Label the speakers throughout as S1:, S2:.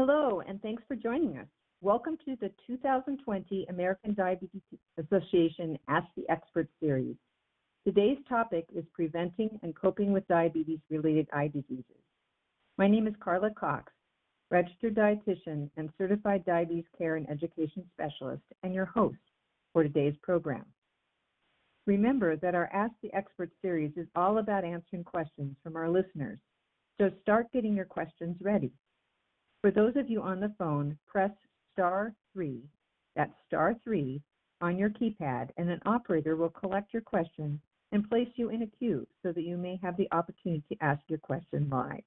S1: Hello, and thanks for joining us. Welcome to the 2020 American Diabetes Association Ask the Expert series. Today's topic is preventing and coping with diabetes-related eye diseases. My name is Carla Cox, registered dietitian and certified diabetes care and education specialist, and your host for today's program. Remember that our Ask the Expert series is all about answering questions from our listeners, so start getting your questions ready. For those of you on the phone, press *3, that's *3, on your keypad, and an operator will collect your question and place you in a queue so that you may have the opportunity to ask your question live.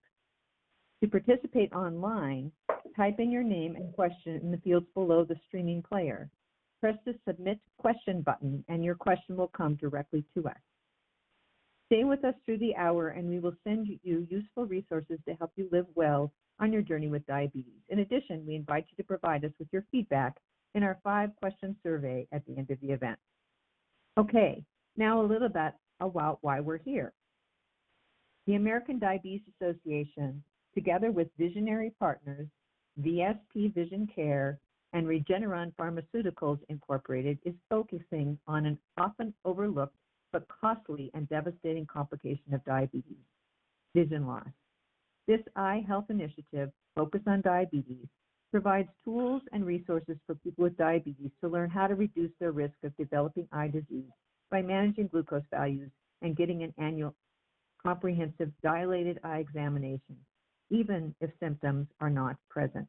S1: To participate online, type in your name and question in the fields below the streaming player. Press the Submit Question button, and your question will come directly to us. Stay with us through the hour, and we will send you useful resources to help you live well on your journey with diabetes. In addition, we invite you to provide us with your feedback in our 5-question survey at the end of the event. Okay, now a little bit about why we're here. The American Diabetes Association, together with visionary partners, VSP Vision Care, and Regeneron Pharmaceuticals Incorporated, is focusing on an often overlooked but costly and devastating complication of diabetes, vision loss. This eye health initiative, focused on diabetes, provides tools and resources for people with diabetes to learn how to reduce their risk of developing eye disease by managing glucose values and getting an annual comprehensive dilated eye examination, even if symptoms are not present.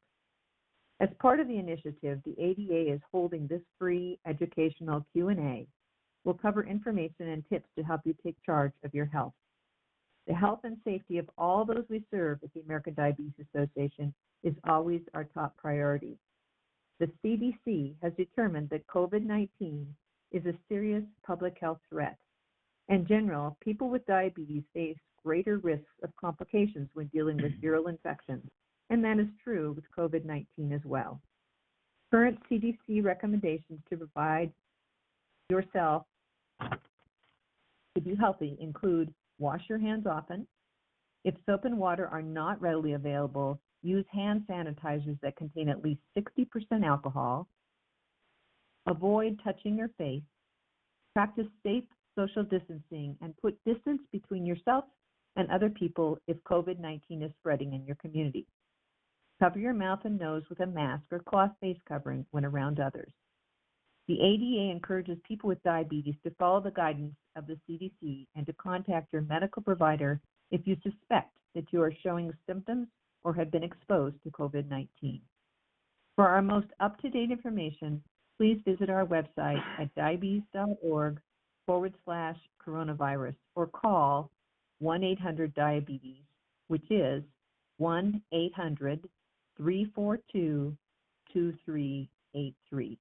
S1: As part of the initiative, the ADA is holding this free educational Q&A. We'll cover information and tips to help you take charge of your health. The health and safety of all those we serve at the American Diabetes Association is always our top priority. The CDC has determined that COVID-19 is a serious public health threat. In general, people with diabetes face greater risks of complications when dealing with viral infections, and that is true with COVID-19 as well. Current CDC recommendations to provide yourself to be healthy include: wash your hands often. If soap and water are not readily available, use hand sanitizers that contain at least 60% alcohol. Avoid touching your face. Practice safe social distancing and put distance between yourself and other people if COVID-19 is spreading in your community. Cover your mouth and nose with a mask or cloth face covering when around others. The ADA encourages people with diabetes to follow the guidance of the CDC and to contact your medical provider if you suspect that you are showing symptoms or have been exposed to COVID-19. For our most up-to-date information, please visit our website at diabetes.org/coronavirus or call 1-800-DIABETES, which is 1-800-342-2383.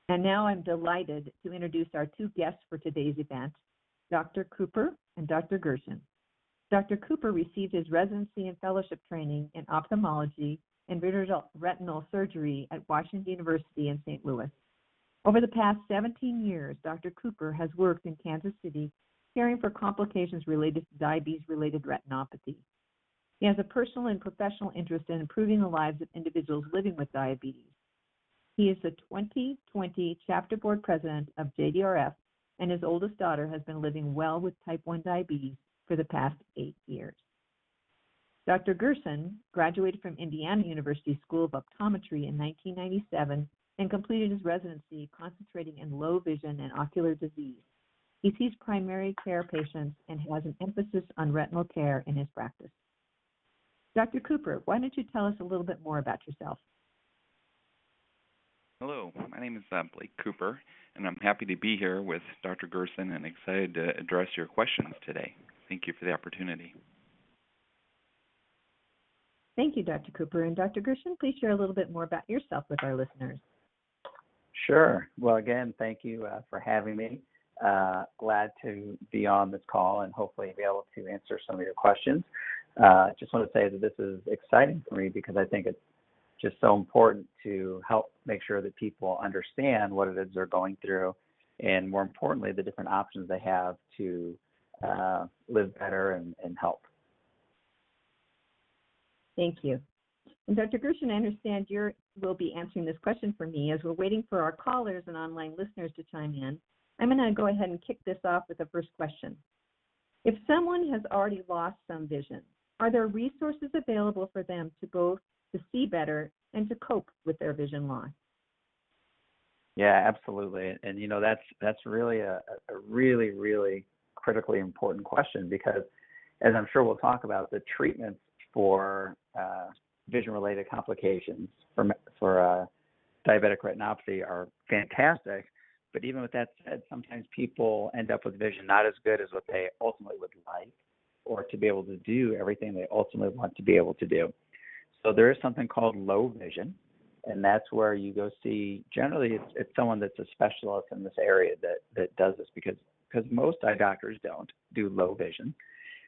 S1: And now I'm delighted to introduce our two guests for today's event, Dr. Cooper and Dr. Gerson. Dr. Cooper received his residency and fellowship training in ophthalmology and retinal surgery at Washington University in St. Louis. Over the past 17 years, Dr. Cooper has worked in Kansas City caring for complications related to diabetes-related retinopathy. He has a personal and professional interest in improving the lives of individuals living with diabetes. He is the 2020 chapter board president of JDRF, and his oldest daughter has been living well with type 1 diabetes for the past 8 years. Dr. Gerson graduated from Indiana University School of Optometry in 1997 and completed his residency concentrating in low vision and ocular disease. He sees primary care patients and has an emphasis on retinal care in his practice. Dr. Cooper, why don't you tell us a little bit more about yourself?
S2: Hello, my name is Blake Cooper, and I'm happy to be here with Dr. Gerson and excited to address your questions today. Thank you for the opportunity.
S1: Thank you, Dr. Cooper. And Dr. Gerson, please share a little bit more about yourself with our listeners.
S3: Sure. Well, again, thank you for having me. Glad to be on this call and hopefully be able to answer some of your questions. Just want to say that this is exciting for me because I think it's just so important to help make sure that people understand what it is they're going through, and more importantly, the different options they have to live better and help.
S1: Thank you. And Dr. Gershon, I understand you will be answering this question for me. As we're waiting for our callers and online listeners to chime in, I'm going to go ahead and kick this off with the first question. If someone has already lost some vision, are there resources available for them to both to see better and to cope with their vision loss?
S3: Yeah, absolutely. And you know, that's really a really critically important question, because as I'm sure we'll talk about, the treatments for vision-related complications for diabetic retinopathy are fantastic. But even with that said, sometimes people end up with vision not as good as what they ultimately would like, or to be able to do everything they ultimately want to be able to do. So there is something called low vision, and that's where you go see, generally it's someone that's a specialist in this area that does this, because most eye doctors don't do low vision,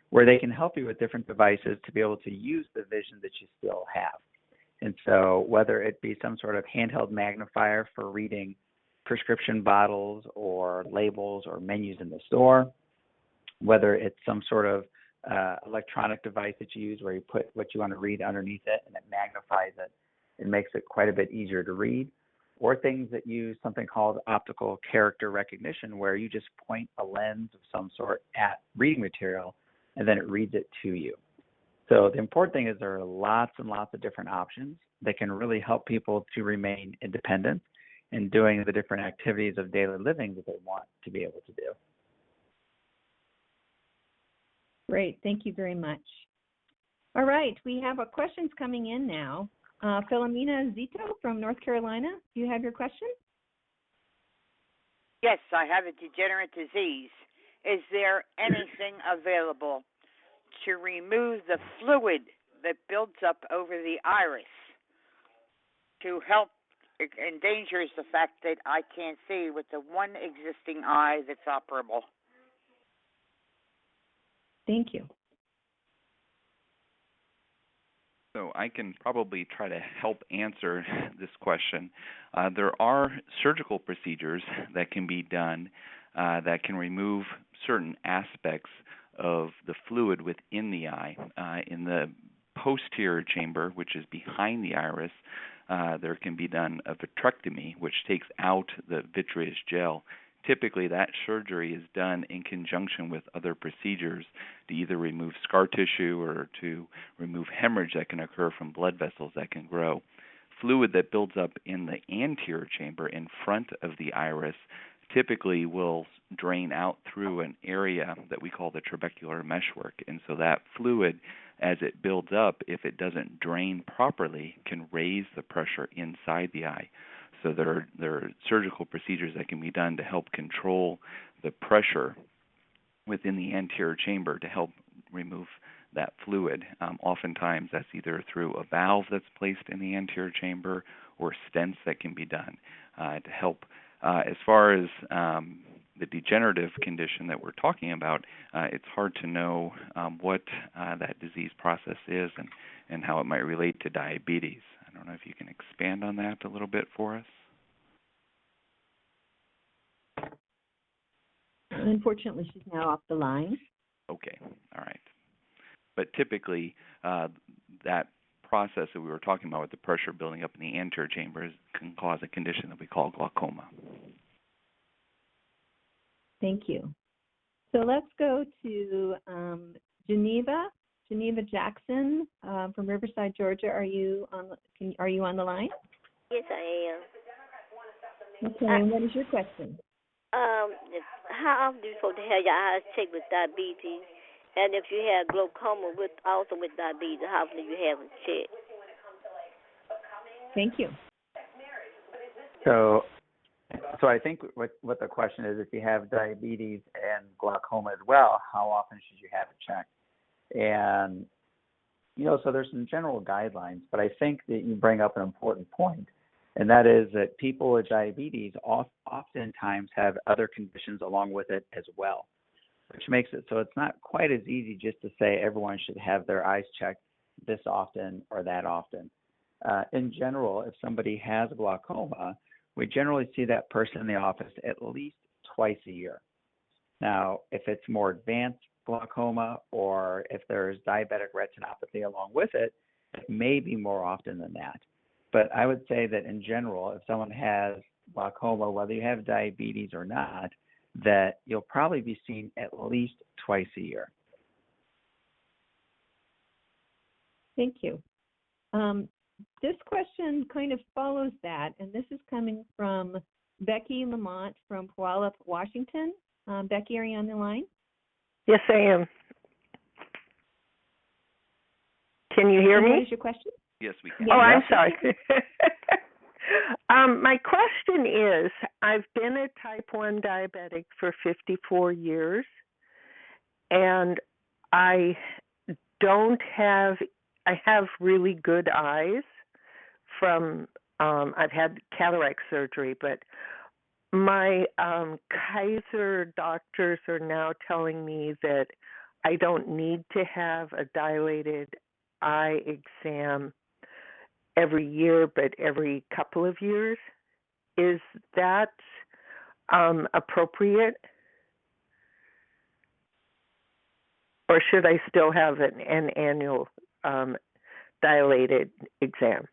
S3: where they can help you with different devices to be able to use the vision that you still have. And so whether it be some sort of handheld magnifier for reading prescription bottles or labels or menus in the store, whether it's some sort of electronic device that you use where you put what you want to read underneath it and it magnifies it and makes it quite a bit easier to read, or things that use something called optical character recognition, where you just point a lens of some sort at reading material and then it reads it to you. So the important thing is there are lots and lots of different options that can really help people to remain independent in doing the different activities of daily living that they want to be able to do.
S1: Great, thank you very much. All right, we have questions coming in now. Philomena Zito from North Carolina, do you have your question?
S4: Yes, I have a degenerate disease. Is there anything available to remove the fluid that builds up over the iris to help? It endangers the fact that I can't see with the one existing eye that's operable.
S1: Thank you.
S2: So I can probably try to help answer this question. There are surgical procedures that can be done that can remove certain aspects of the fluid within the eye. In the posterior chamber, which is behind the iris, there can be done a vitrectomy, which takes out the vitreous gel. Typically, that surgery is done in conjunction with other procedures to either remove scar tissue or to remove hemorrhage that can occur from blood vessels that can grow. Fluid that builds up in the anterior chamber in front of the iris typically will drain out through an area that we call the trabecular meshwork. And so that fluid, as it builds up, if it doesn't drain properly, can raise the pressure inside the eye. So there are surgical procedures that can be done to help control the pressure within the anterior chamber to help remove that fluid. Oftentimes that's either through a valve that's placed in the anterior chamber or stents that can be done to help. As far as the degenerative condition that we're talking about, it's hard to know what that disease process is and how it might relate to diabetes. I don't know if you can expand on that a little bit for us.
S1: Unfortunately, she's now off the line.
S2: Okay, all right. But typically, that process that we were talking about with the pressure building up in the anterior chambers can cause a condition that we call glaucoma.
S1: Thank you. So let's go to Geneva Jackson from Riverside, Georgia. Are you on the line?
S5: Yes, I am.
S1: Okay, and what is your question?
S5: How often do you supposed to have your eyes checked with diabetes? And if you have glaucoma also with diabetes, how often do you have them checked?
S1: Thank you.
S3: So I think what the question is, if you have diabetes and glaucoma as well, how often should you have it checked? And, so there's some general guidelines, but I think that you bring up an important point, and that is that people with diabetes oftentimes have other conditions along with it as well, which makes it so it's not quite as easy just to say everyone should have their eyes checked this often or that often. In general, if somebody has glaucoma, we generally see that person in the office at least twice a year. Now, if it's more advanced glaucoma or if there's diabetic retinopathy along with it, It may be more often than that. But I would say that in general, if someone has glaucoma, whether you have diabetes or not, that you'll probably be seen at least twice a year.
S1: Thank you. This question kind of follows that, and this is coming from Becky Lamont from Puyallup, Washington. Becky, are you on the line?
S6: Yes, I am. Can you hear me?
S1: What is your question?
S2: Yes, we can.
S6: Oh, I'm sorry. My question is, I've been a type 1 diabetic for 54 years, and I have really good eyes from, I've had cataract surgery, but my Kaiser doctors are now telling me that I don't need to have a dilated eye exam every year, but every couple of years. Is that appropriate? Or should I still have an annual dilated exam?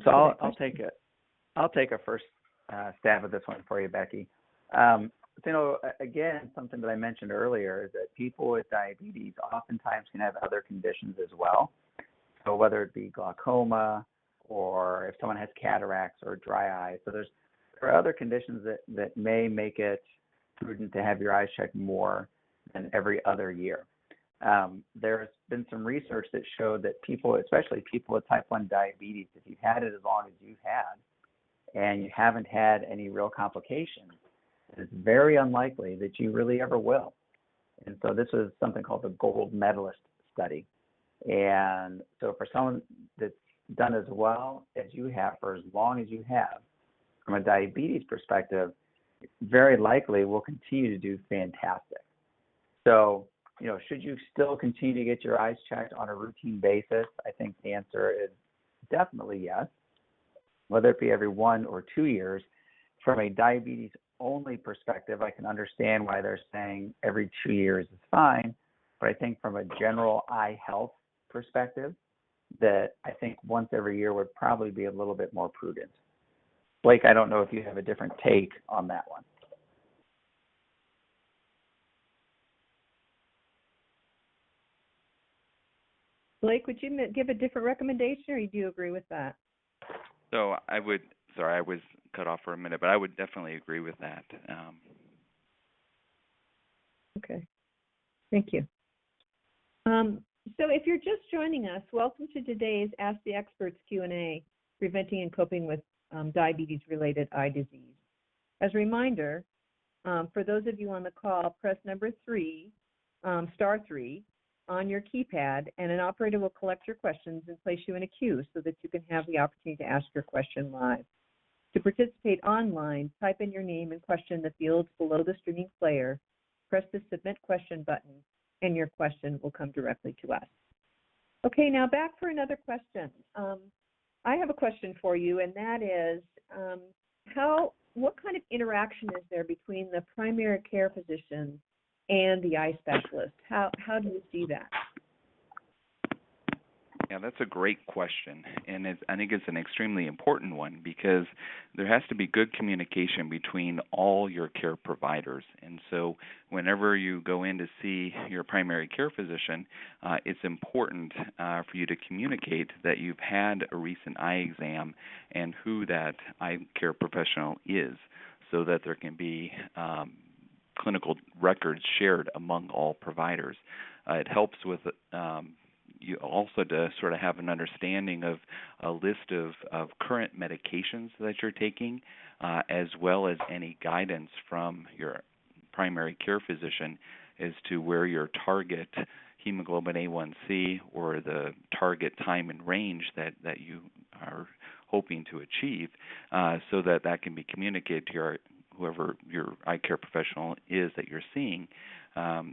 S3: So I'll take it. I'll take a first stab at this one for you, Becky. Again, something that I mentioned earlier is that people with diabetes oftentimes can have other conditions as well. So whether it be glaucoma or if someone has cataracts or dry eyes. So there are other conditions that may make it prudent to have your eyes checked more than every other year. There's been some research that showed that people, especially people with type 1 diabetes, if you've had it as long as you've had and you haven't had any real complications, it's very unlikely that you really ever will. And so this was something called the gold medalist study. And so for someone that's done as well as you have for as long as you have, from a diabetes perspective, very likely will continue to do fantastic. So, should you still continue to get your eyes checked on a routine basis? I think the answer is definitely yes. Whether it be every 1 or 2 years, from a diabetes only perspective, I can understand why they're saying every 2 years is fine. But I think from a general eye health perspective, that I think once every year would probably be a little bit more prudent. Blake, I don't know if you have a different take on that one.
S1: Blake, would you give a different recommendation, or do you agree with that?
S2: So I was cut off for a minute, but I would definitely agree with that.
S1: Okay, thank you. So if you're just joining us, welcome to today's Ask the Experts Q&A, Preventing and Coping with Diabetes-Related Eye Disease. As a reminder, for those of you on the call, press number 3, star 3, on your keypad, and an operator will collect your questions and place you in a queue so that you can have the opportunity to ask your question live. To participate online, type in your name and question in the fields below the streaming player, press the Submit Question button, and your question will come directly to us. Okay, now back for another question. I have a question for you, and that is, what kind of interaction is there between the primary care physician and the eye specialist? How do you see that?
S2: Yeah, that's a great question, and I think it's an extremely important one because there has to be good communication between all your care providers. And so whenever you go in to see your primary care physician, it's important for you to communicate that you've had a recent eye exam and who that eye care professional is, so that there can be clinical records shared among all providers. It helps with you also to sort of have an understanding of a list of current medications that you're taking, as well as any guidance from your primary care physician as to where your target hemoglobin A1C or the target time and range that you are hoping to achieve, so that can be communicated to whoever your eye care professional is that you're seeing.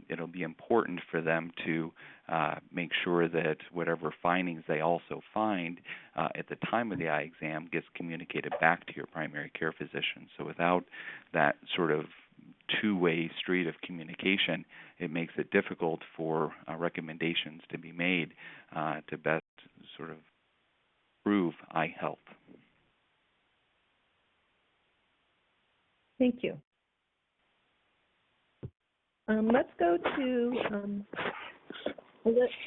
S2: It'll be important for them to make sure that whatever findings they also find at the time of the eye exam gets communicated back to your primary care physician. So without that sort of two-way street of communication, it makes it difficult for recommendations to be made to best sort of improve eye health.
S1: Thank you. Let's go to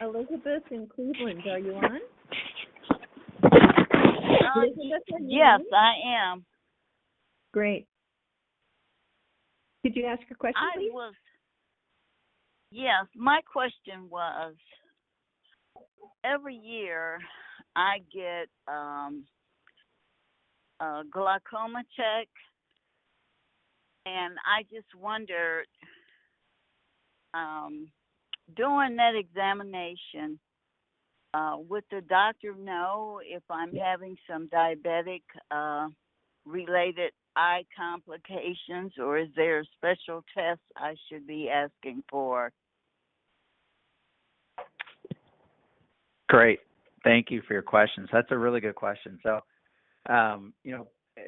S1: Elizabeth in Cleveland. Are you on? Elizabeth,
S7: yes, I am.
S1: Great. Could you ask your question, please?
S7: Yes, my question was, every year I get a glaucoma check, and I just wondered, during that examination, would the doctor know if I'm having some diabetic related eye complications, or is there a special test I should be asking for?
S3: Great. Thank you for your questions. That's a really good question. So,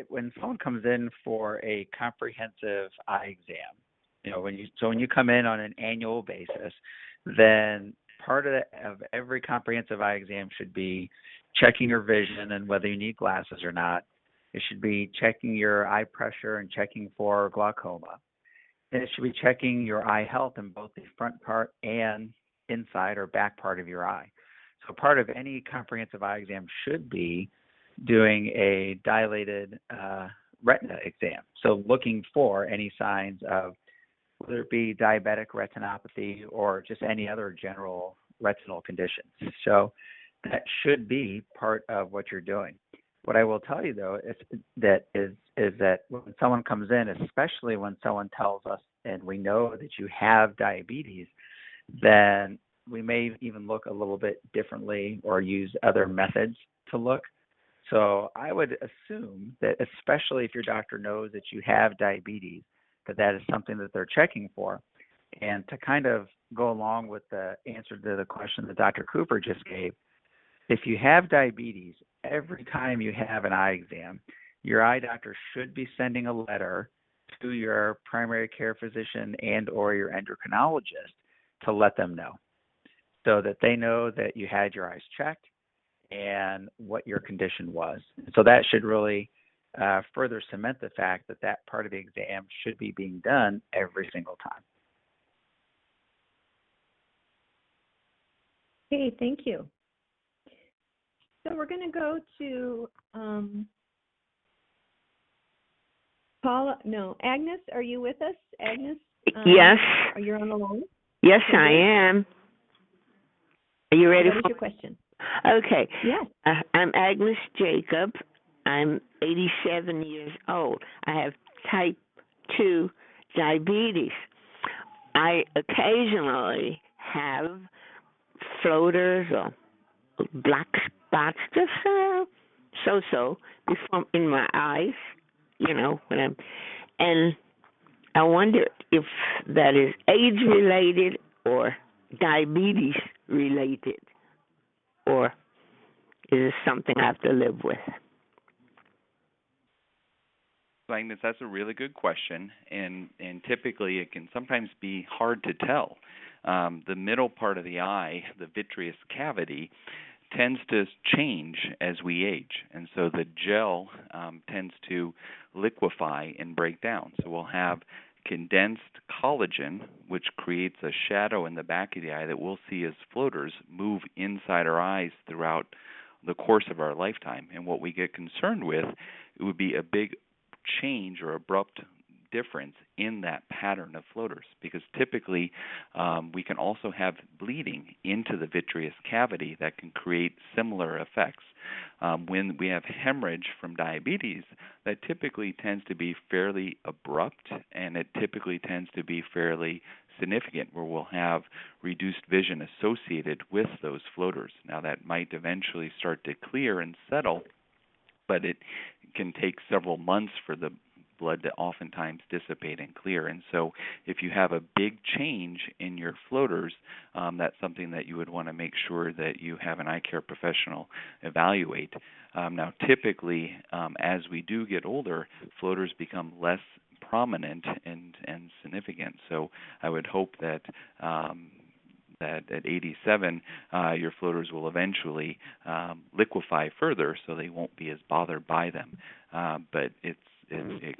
S3: when someone comes in for a comprehensive eye exam, when you come in on an annual basis, then part of every comprehensive eye exam should be checking your vision and whether you need glasses or not. It should be checking your eye pressure and checking for glaucoma. And it should be checking your eye health in both the front part and inside or back part of your eye. So part of any comprehensive eye exam should be doing a dilated retina exam. So looking for any signs of whether it be diabetic retinopathy or just any other general retinal conditions. So that should be part of what you're doing. What I will tell you, though, is that when someone comes in, especially when someone tells us and we know that you have diabetes, then we may even look a little bit differently or use other methods to look. So I would assume that, especially if your doctor knows that you have diabetes, that is something that they're checking for. And to kind of go along with the answer to the question that Dr. Cooper just gave, if you have diabetes, every time you have an eye exam, your eye doctor should be sending a letter to your primary care physician and or your endocrinologist to let them know, so that they know that you had your eyes checked and what your condition was. So that should really further cement the fact that that part of the exam should be being done every single time.
S1: Okay, thank you. So we're going to go to Agnes, are you with us? Agnes?
S8: Yes.
S1: Are you on the line?
S8: Yes, I am. Are you ready?
S1: What is your question?
S8: Okay.
S1: Yes.
S8: I'm Agnes Jacob. I'm 87 years old. I have type 2 diabetes. I occasionally have floaters or black spots, just so before in my eyes, and I wonder if that is age related or diabetes related, or is it something I have to live with?
S2: Agnes, that's a really good question, and typically it can sometimes be hard to tell. The middle part of the eye, the vitreous cavity, tends to change as we age, and so the gel tends to liquefy and break down. So we'll have condensed collagen, which creates a shadow in the back of the eye that we'll see as floaters move inside our eyes throughout the course of our lifetime. And what we get concerned with, it would be a big change or abrupt difference in that pattern of floaters, because typically we can also have bleeding into the vitreous cavity that can create similar effects. When we have hemorrhage from diabetes, that typically tends to be fairly abrupt, and it typically tends to be fairly significant, where we'll have reduced vision associated with those floaters. Now, that might eventually start to clear and settle, but it can take several months for the blood to oftentimes dissipate and clear. And so if you have a big change in your floaters, that's something that you would want to make sure that you have an eye care professional evaluate. Now, typically, as we do get older, floaters become less prominent and significant. So I would hope that that at 87, your floaters will eventually liquefy further, so they won't be as bothered by them. But it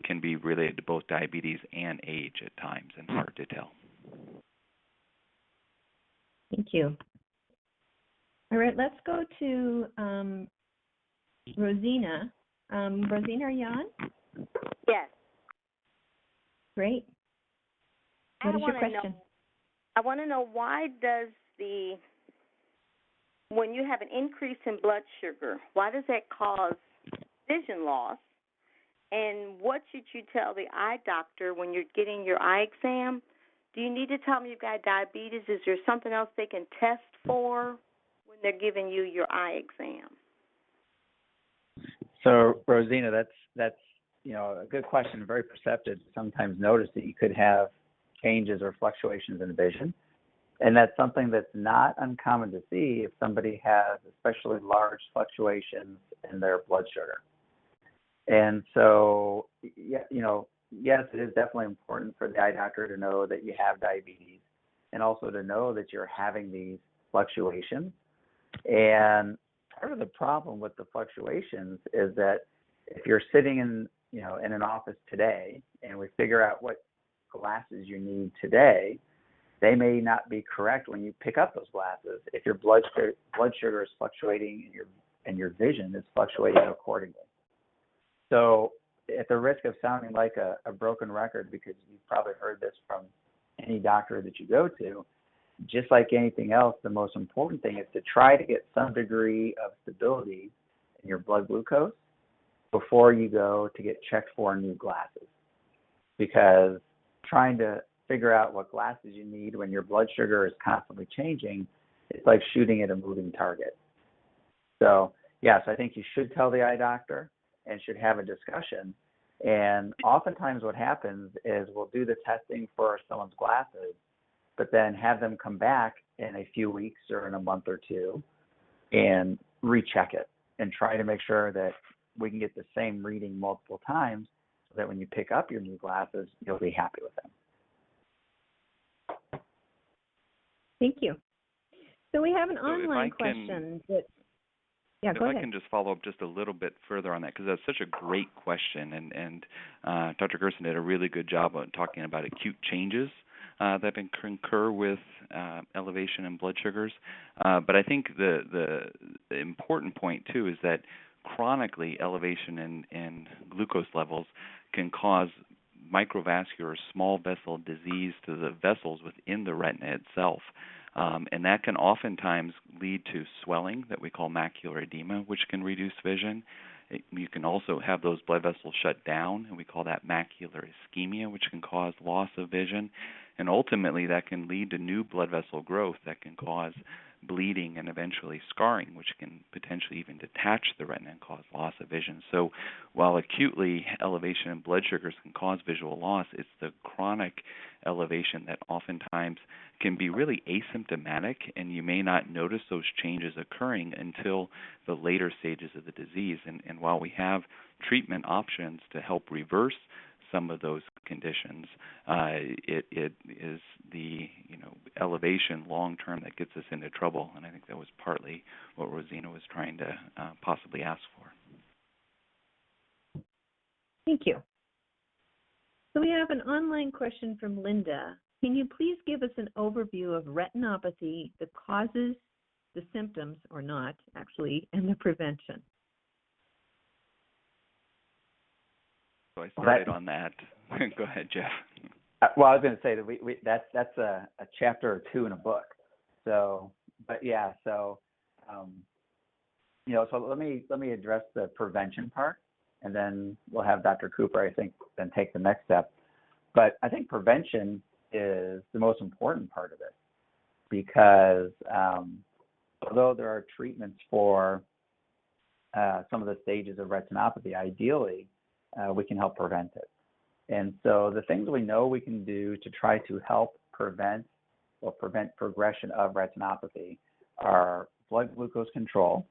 S2: can be related to both diabetes and age at times, and hard to tell.
S1: Thank you. All right, let's go to Rosina. Rosina, are you on?
S9: Yes.
S1: Great. What is your question?
S9: I want to know, why does when you have an increase in blood sugar, why does that cause vision loss? And what should you tell the eye doctor when you're getting your eye exam? Do you need to tell them you've got diabetes? Is there something else they can test for when they're giving you your eye exam?
S3: So, Rosina, that's a good question, very perceptive. Sometimes notice that you could have changes or fluctuations in vision, and that's something that's not uncommon to see if somebody has especially large fluctuations in their blood sugar. And so, yes, it is definitely important for the eye doctor to know that you have diabetes, and also to know that you're having these fluctuations. And part of the problem with the fluctuations is that if you're sitting in an office today, and we figure out what glasses you need today, they may not be correct when you pick up those glasses if your blood sugar is fluctuating and your vision is fluctuating accordingly. So, at the risk of sounding like a broken record, because you've probably heard this from any doctor that you go to, just like anything else, the most important thing is to try to get some degree of stability in your blood glucose before you go to get checked for new glasses. Because trying to figure out what glasses you need when your blood sugar is constantly changing, it's like shooting at a moving target. So, yes, I think you should tell the eye doctor and should have a discussion. And oftentimes what happens is we'll do the testing for someone's glasses, but then have them come back in a few weeks or in a month or two and recheck it and try to make sure that we can get the same reading multiple times, so that when you pick up your new glasses, you'll be happy with them.
S1: Thank you. So we have an online question that. Yeah, go ahead.
S2: If I can just follow up just a little bit further on that, because that's such a great question, and Dr. Gerson did a really good job of talking about acute changes that concur with elevation in blood sugars. But I think the important point, too, is that chronically elevation in glucose levels can cause microvascular small vessel disease to the vessels within the retina itself. And that can oftentimes lead to swelling that we call macular edema, which can reduce vision. You can also have those blood vessels shut down, and we call that macular ischemia, which can cause loss of vision. And ultimately, that can lead to new blood vessel growth that can cause bleeding and eventually scarring, which can potentially even detach the retina and cause loss of vision. So while acutely elevation in blood sugars can cause visual loss, it's the chronic elevation that oftentimes can be really asymptomatic, and you may not notice those changes occurring until the later stages of the disease. And while we have treatment options to help reverse some of those conditions, it is the elevation long term that gets us into trouble, and I think that was partly what Rosina was trying to possibly ask for.
S1: Thank you. So we have an online question from Linda. Can you please give us an overview of retinopathy, the causes, the symptoms, or not actually, and the prevention?
S2: So I started on that. Go ahead, Jeff.
S3: Well, I was going to say that that's a chapter or two in a book. So, but yeah, so so let me address the prevention part, and then we'll have Dr. Cooper, I think, then take the next step. But I think prevention is the most important part of it, because although there are treatments for some of the stages of retinopathy, ideally we can help prevent it. And so the things we know we can do to try to help prevent progression of retinopathy are blood glucose control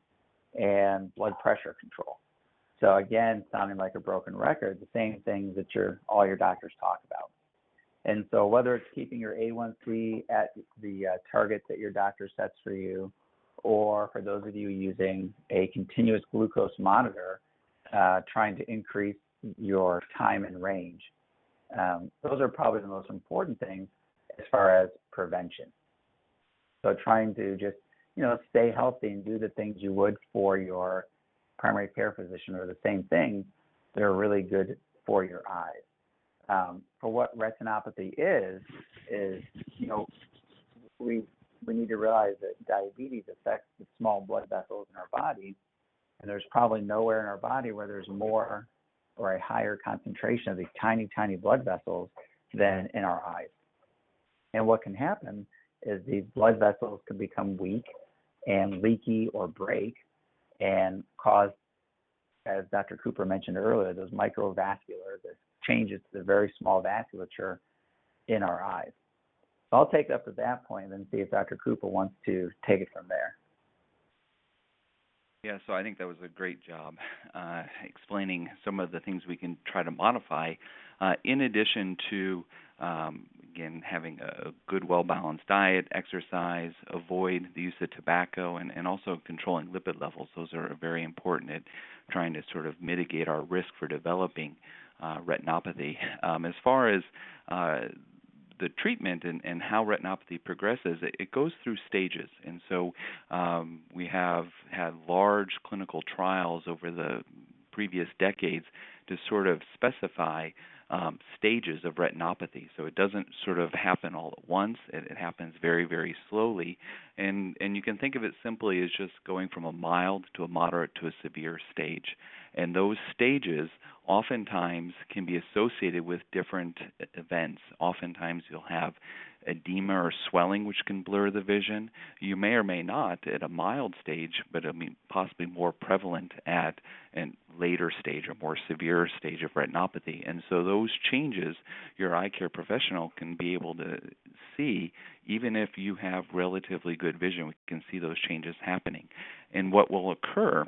S3: and blood pressure control. So again, sounding like a broken record, the same things that all your doctors talk about. And so whether it's keeping your A1C at the target that your doctor sets for you, or for those of you using a continuous glucose monitor, trying to increase your time in range, those are probably the most important things as far as prevention. So trying to just, stay healthy and do the things you would for your primary care physician, or the same things that are really good for your eyes. For what retinopathy is we need to realize that diabetes affects the small blood vessels in our body, and there's probably nowhere in our body where there's more or a higher concentration of these tiny, tiny blood vessels than in our eyes. And what can happen is these blood vessels can become weak and leaky or break and cause, as Dr. Cooper mentioned earlier, those microvascular, the changes to the very small vasculature in our eyes. So I'll take up to that point and then see if Dr. Cooper wants to take it from there.
S2: Yeah, so I think that was a great job explaining some of the things we can try to modify, in addition to, again, having a good, well-balanced diet, exercise, avoid the use of tobacco, and also controlling lipid levels. Those are very important at trying to sort of mitigate our risk for developing retinopathy. As far as the treatment and how retinopathy progresses, it goes through stages. And so we have had large clinical trials over the previous decades to sort of specify stages of retinopathy. So it doesn't sort of happen all at once. It happens very, very slowly. And you can think of it simply as just going from a mild to a moderate to a severe stage. And those stages oftentimes can be associated with different events. Oftentimes you'll have edema or swelling, which can blur the vision. You may or may not at a mild stage, but possibly more prevalent at a later stage or more severe stage of retinopathy. And so those changes your eye care professional can be able to see, even if you have relatively good vision. We can see those changes happening. And what will occur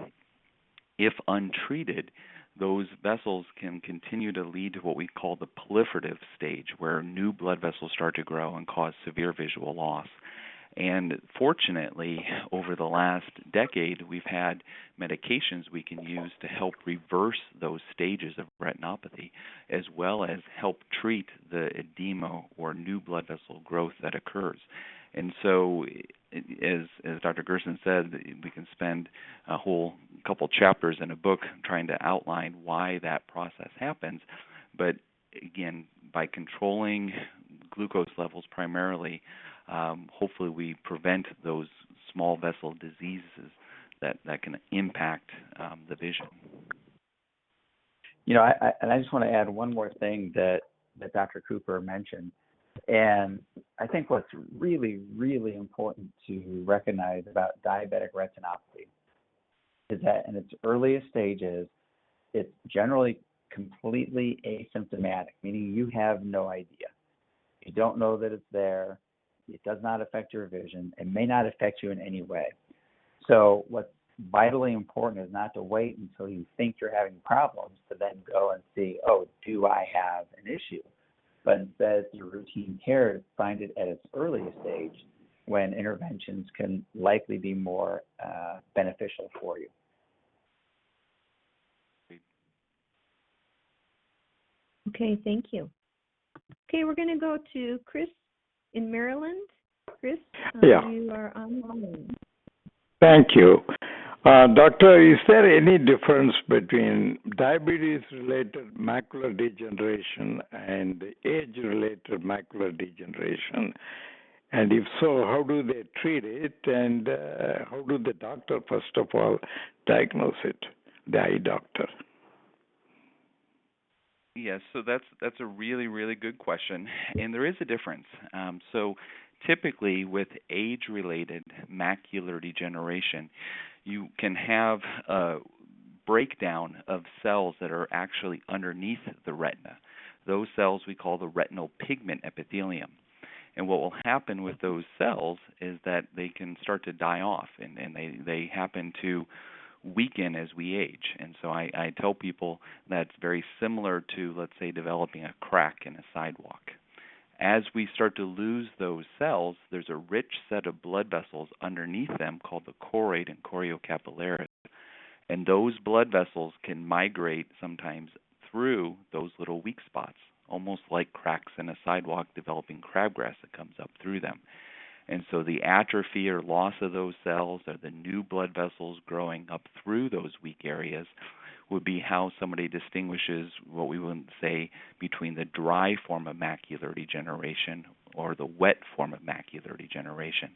S2: if untreated, those vessels can continue to lead to what we call the proliferative stage, where new blood vessels start to grow and cause severe visual loss. And fortunately, over the last decade, we've had medications we can use to help reverse those stages of retinopathy, as well as help treat the edema or new blood vessel growth that occurs. And so, as Dr. Gerson said, we can spend a whole couple chapters in a book trying to outline why that process happens. But again, by controlling glucose levels primarily, hopefully we prevent those small vessel diseases that can impact the vision.
S3: I just want to add one more thing that Dr. Cooper mentioned. And I think what's really, really important to recognize about diabetic retinopathy is that in its earliest stages, it's generally completely asymptomatic, meaning you have no idea. You don't know that it's there. It does not affect your vision. It may not affect you in any way. So what's vitally important is not to wait until you think you're having problems to then go and see, oh, do I have an issue? But instead, through routine care, find it at its earliest stage when interventions can likely be more beneficial for you.
S1: Okay, thank you. Okay, we're going to go to Chris in Maryland. Chris, you are online.
S10: Thank you. Doctor, is there any difference between diabetes-related macular degeneration and age-related macular degeneration? And if so, how do they treat it, and how do the doctor, first of all, diagnose it, the eye doctor?
S2: Yes, so that's a really, really good question, and there is a difference. So typically with age-related macular degeneration, you can have a breakdown of cells that are actually underneath the retina. Those cells we call the retinal pigment epithelium. And what will happen with those cells is that they can start to die off, and they happen to weaken as we age. And so I tell people that's very similar to, let's say, developing a crack in a sidewalk. As we start to lose those cells, there's a rich set of blood vessels underneath them called the choroid and choriocapillaris. And those blood vessels can migrate sometimes through those little weak spots, almost like cracks in a sidewalk developing crabgrass that comes up through them. And so the atrophy or loss of those cells or the new blood vessels growing up through those weak areas would be how somebody distinguishes what we would say between the dry form of macular degeneration or the wet form of macular degeneration.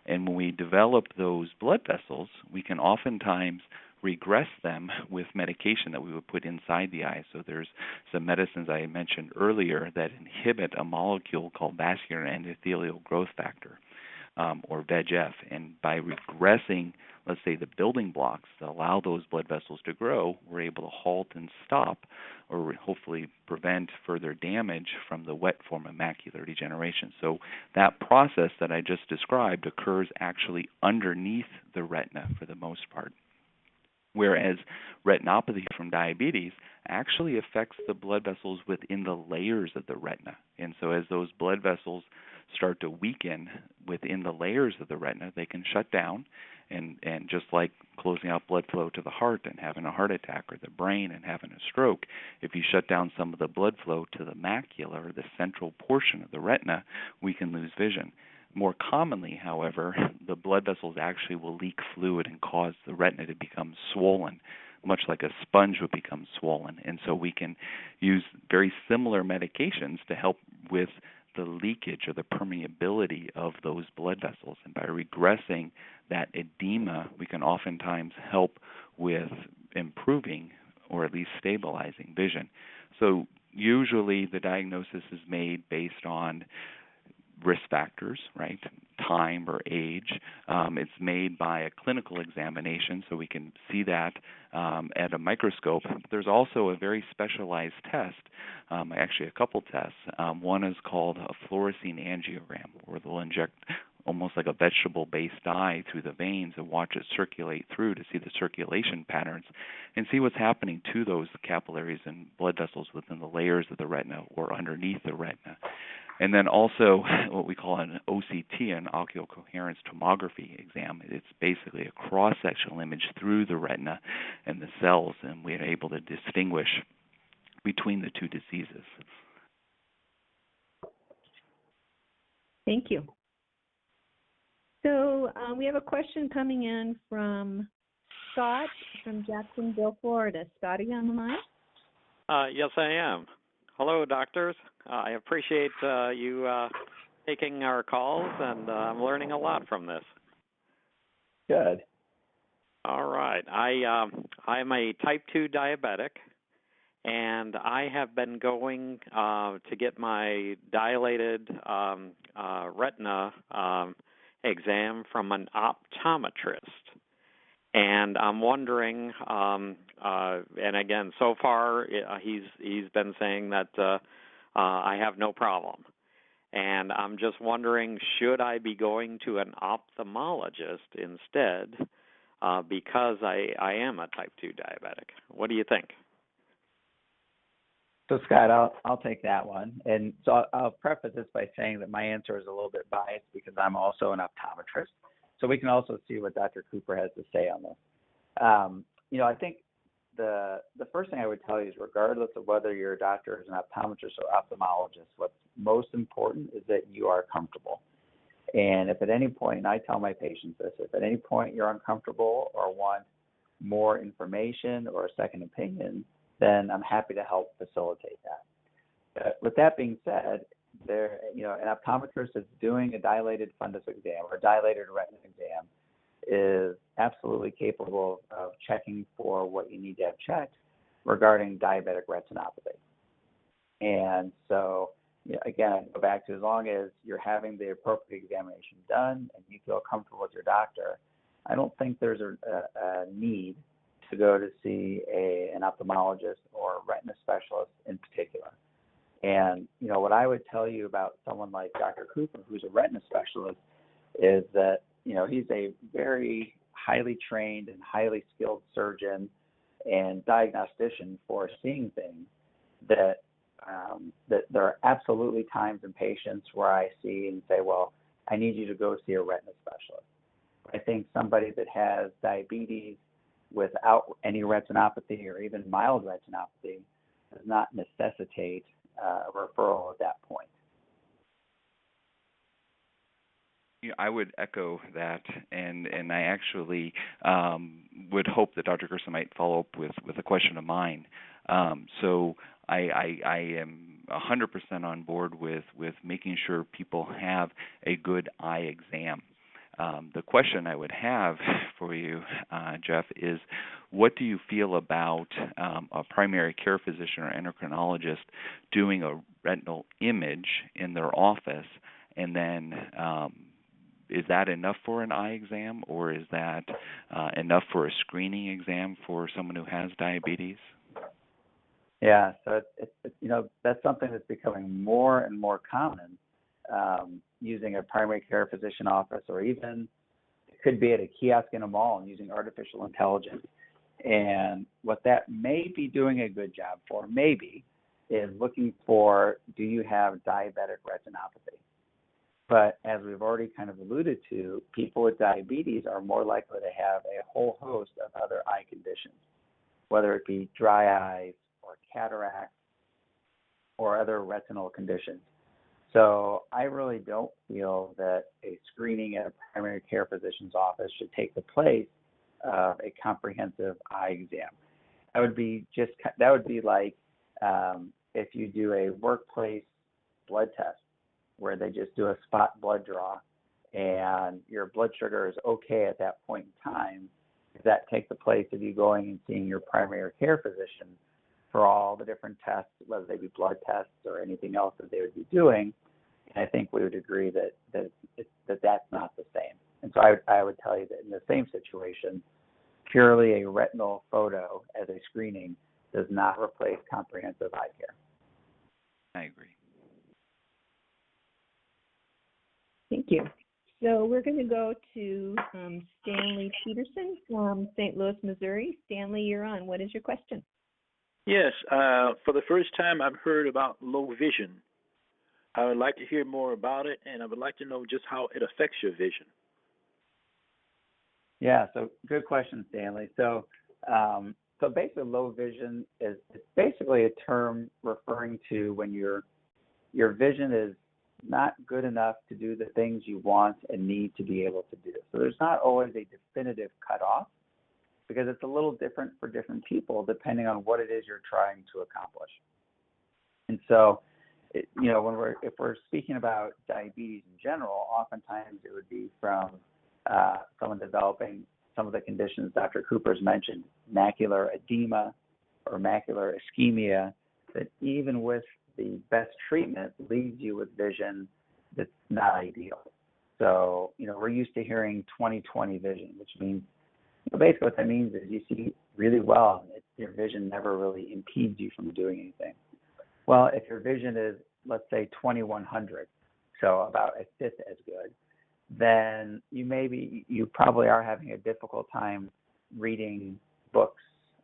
S2: And when we develop those blood vessels, we can oftentimes regress them with medication that we would put inside the eye. So there's some medicines I mentioned earlier that inhibit a molecule called vascular endothelial growth factor, or VEGF. And by regressing, let's say, the building blocks that allow those blood vessels to grow, we're able to halt and stop or hopefully prevent further damage from the wet form of macular degeneration. So that process that I just described occurs actually underneath the retina for the most part. Whereas retinopathy from diabetes actually affects the blood vessels within the layers of the retina. And so as those blood vessels start to weaken within the layers of the retina, they can shut down, and just like closing out blood flow to the heart and having a heart attack, or the brain and having a stroke, if you shut down some of the blood flow to the macula, or the central portion of the retina, we can lose vision. More commonly, however, the blood vessels actually will leak fluid and cause the retina to become swollen, much like a sponge would become swollen. And so we can use very similar medications to help with the leakage or the permeability of those blood vessels. And by regressing that edema, we can oftentimes help with improving or at least stabilizing vision. So usually the diagnosis is made based on risk factors, right? Time or age. It's made by a clinical examination, so we can see that at a microscope. There's also a very specialized test, actually a couple tests. One is called a fluorescein angiogram, where they'll inject almost like a vegetable-based dye through the veins and watch it circulate through to see the circulation patterns and see what's happening to those capillaries and blood vessels within the layers of the retina or underneath the retina. And then also what we call an OCT, an ocular coherence tomography exam. It's basically a cross-sectional image through the retina and the cells, and we're able to distinguish between the two diseases.
S1: Thank you. So we have a question coming in from Scott from Jacksonville, Florida. Scotty on the line?
S11: Yes, I am. Hello, doctors. I appreciate you taking our calls, and I'm learning a lot from this.
S3: Good.
S11: All right. I'm a type 2 diabetic, and I have been going to get my dilated retina exam from an optometrist. And I'm wondering, and again, so far he's been saying that I have no problem. And I'm just wondering, should I be going to an ophthalmologist instead because I am a type 2 diabetic? What do you think?
S3: So, Scott, I'll take that one. And so I'll preface this by saying that my answer is a little bit biased because I'm also an optometrist. So we can also see what Dr. Cooper has to say on this. I think the first thing I would tell you is, regardless of whether your doctor is an optometrist or ophthalmologist, what's most important is that you are comfortable. And if at any point, and I tell my patients this, if at any point you're uncomfortable or want more information or a second opinion, then I'm happy to help facilitate that. With that being said, an optometrist that's doing a dilated fundus exam or dilated retina exam is absolutely capable of checking for what you need to have checked regarding diabetic retinopathy. And so, again, go back to, as long as you're having the appropriate examination done and you feel comfortable with your doctor, I don't think there's a need to go to see an ophthalmologist or a retina specialist in particular. And, what I would tell you about someone like Dr. Cooper, who's a retina specialist, is that, he's a very highly trained and highly skilled surgeon and diagnostician for seeing things, that there are absolutely times in patients where I see and say, well, I need you to go see a retina specialist. I think somebody that has diabetes without any retinopathy or even mild retinopathy does not necessitate a referral at that point.
S2: I would echo that, and I actually would hope that Dr. Gerson might follow up with a question of mine. So I am 100% on board with making sure people have a good eye exam. The question I would have for you, Jeff, is what do you feel about a primary care physician or endocrinologist doing a retinal image in their office, and then is that enough for an eye exam, or is that enough for a screening exam for someone who has diabetes?
S3: Yeah, so it's that's something that's becoming more and more common, using a primary care physician office, or even it could be at a kiosk in a mall and using artificial intelligence. And what that may be doing a good job for, maybe, is looking for, do you have diabetic retinopathy? But as we've already kind of alluded to, people with diabetes are more likely to have a whole host of other eye conditions, whether it be dry eyes or cataracts or other retinal conditions. So I really don't feel that a screening at a primary care physician's office should take the place of a comprehensive eye exam. That would be like if you do a workplace blood test where they just do a spot blood draw and your blood sugar is okay at that point in time. Does that take the place of you going and seeing your primary care physician for all the different tests, whether they be blood tests or anything else that they would be doing? And I think we would agree that that's not the same. And so I would tell you that in the same situation, purely a retinal photo as a screening does not replace comprehensive eye care.
S2: I agree.
S1: Thank you. So we're going to go to Stanley Peterson from St. Louis, Missouri. Stanley, you're on. What is your question?
S12: Yes, for the first time I've heard about low vision. I would like to hear more about it, and I would like to know just how it affects your vision.
S3: Yeah, so good question, Stanley. So basically low vision is basically a term referring to when your vision is not good enough to do the things you want and need to be able to do. So there's not always a definitive cutoff, because it's a little different for different people depending on what it is you're trying to accomplish. And so, if we're speaking about diabetes in general, oftentimes it would be from someone developing some of the conditions Dr. Cooper's mentioned, macular edema or macular ischemia, that even with the best treatment leaves you with vision that's not ideal. So, we're used to hearing 20/20 vision, which means, basically what that means is you see really well, and your vision never really impedes you from doing anything. Well, if your vision is, let's say, 2100, so about a fifth as good, then you probably are having a difficult time reading books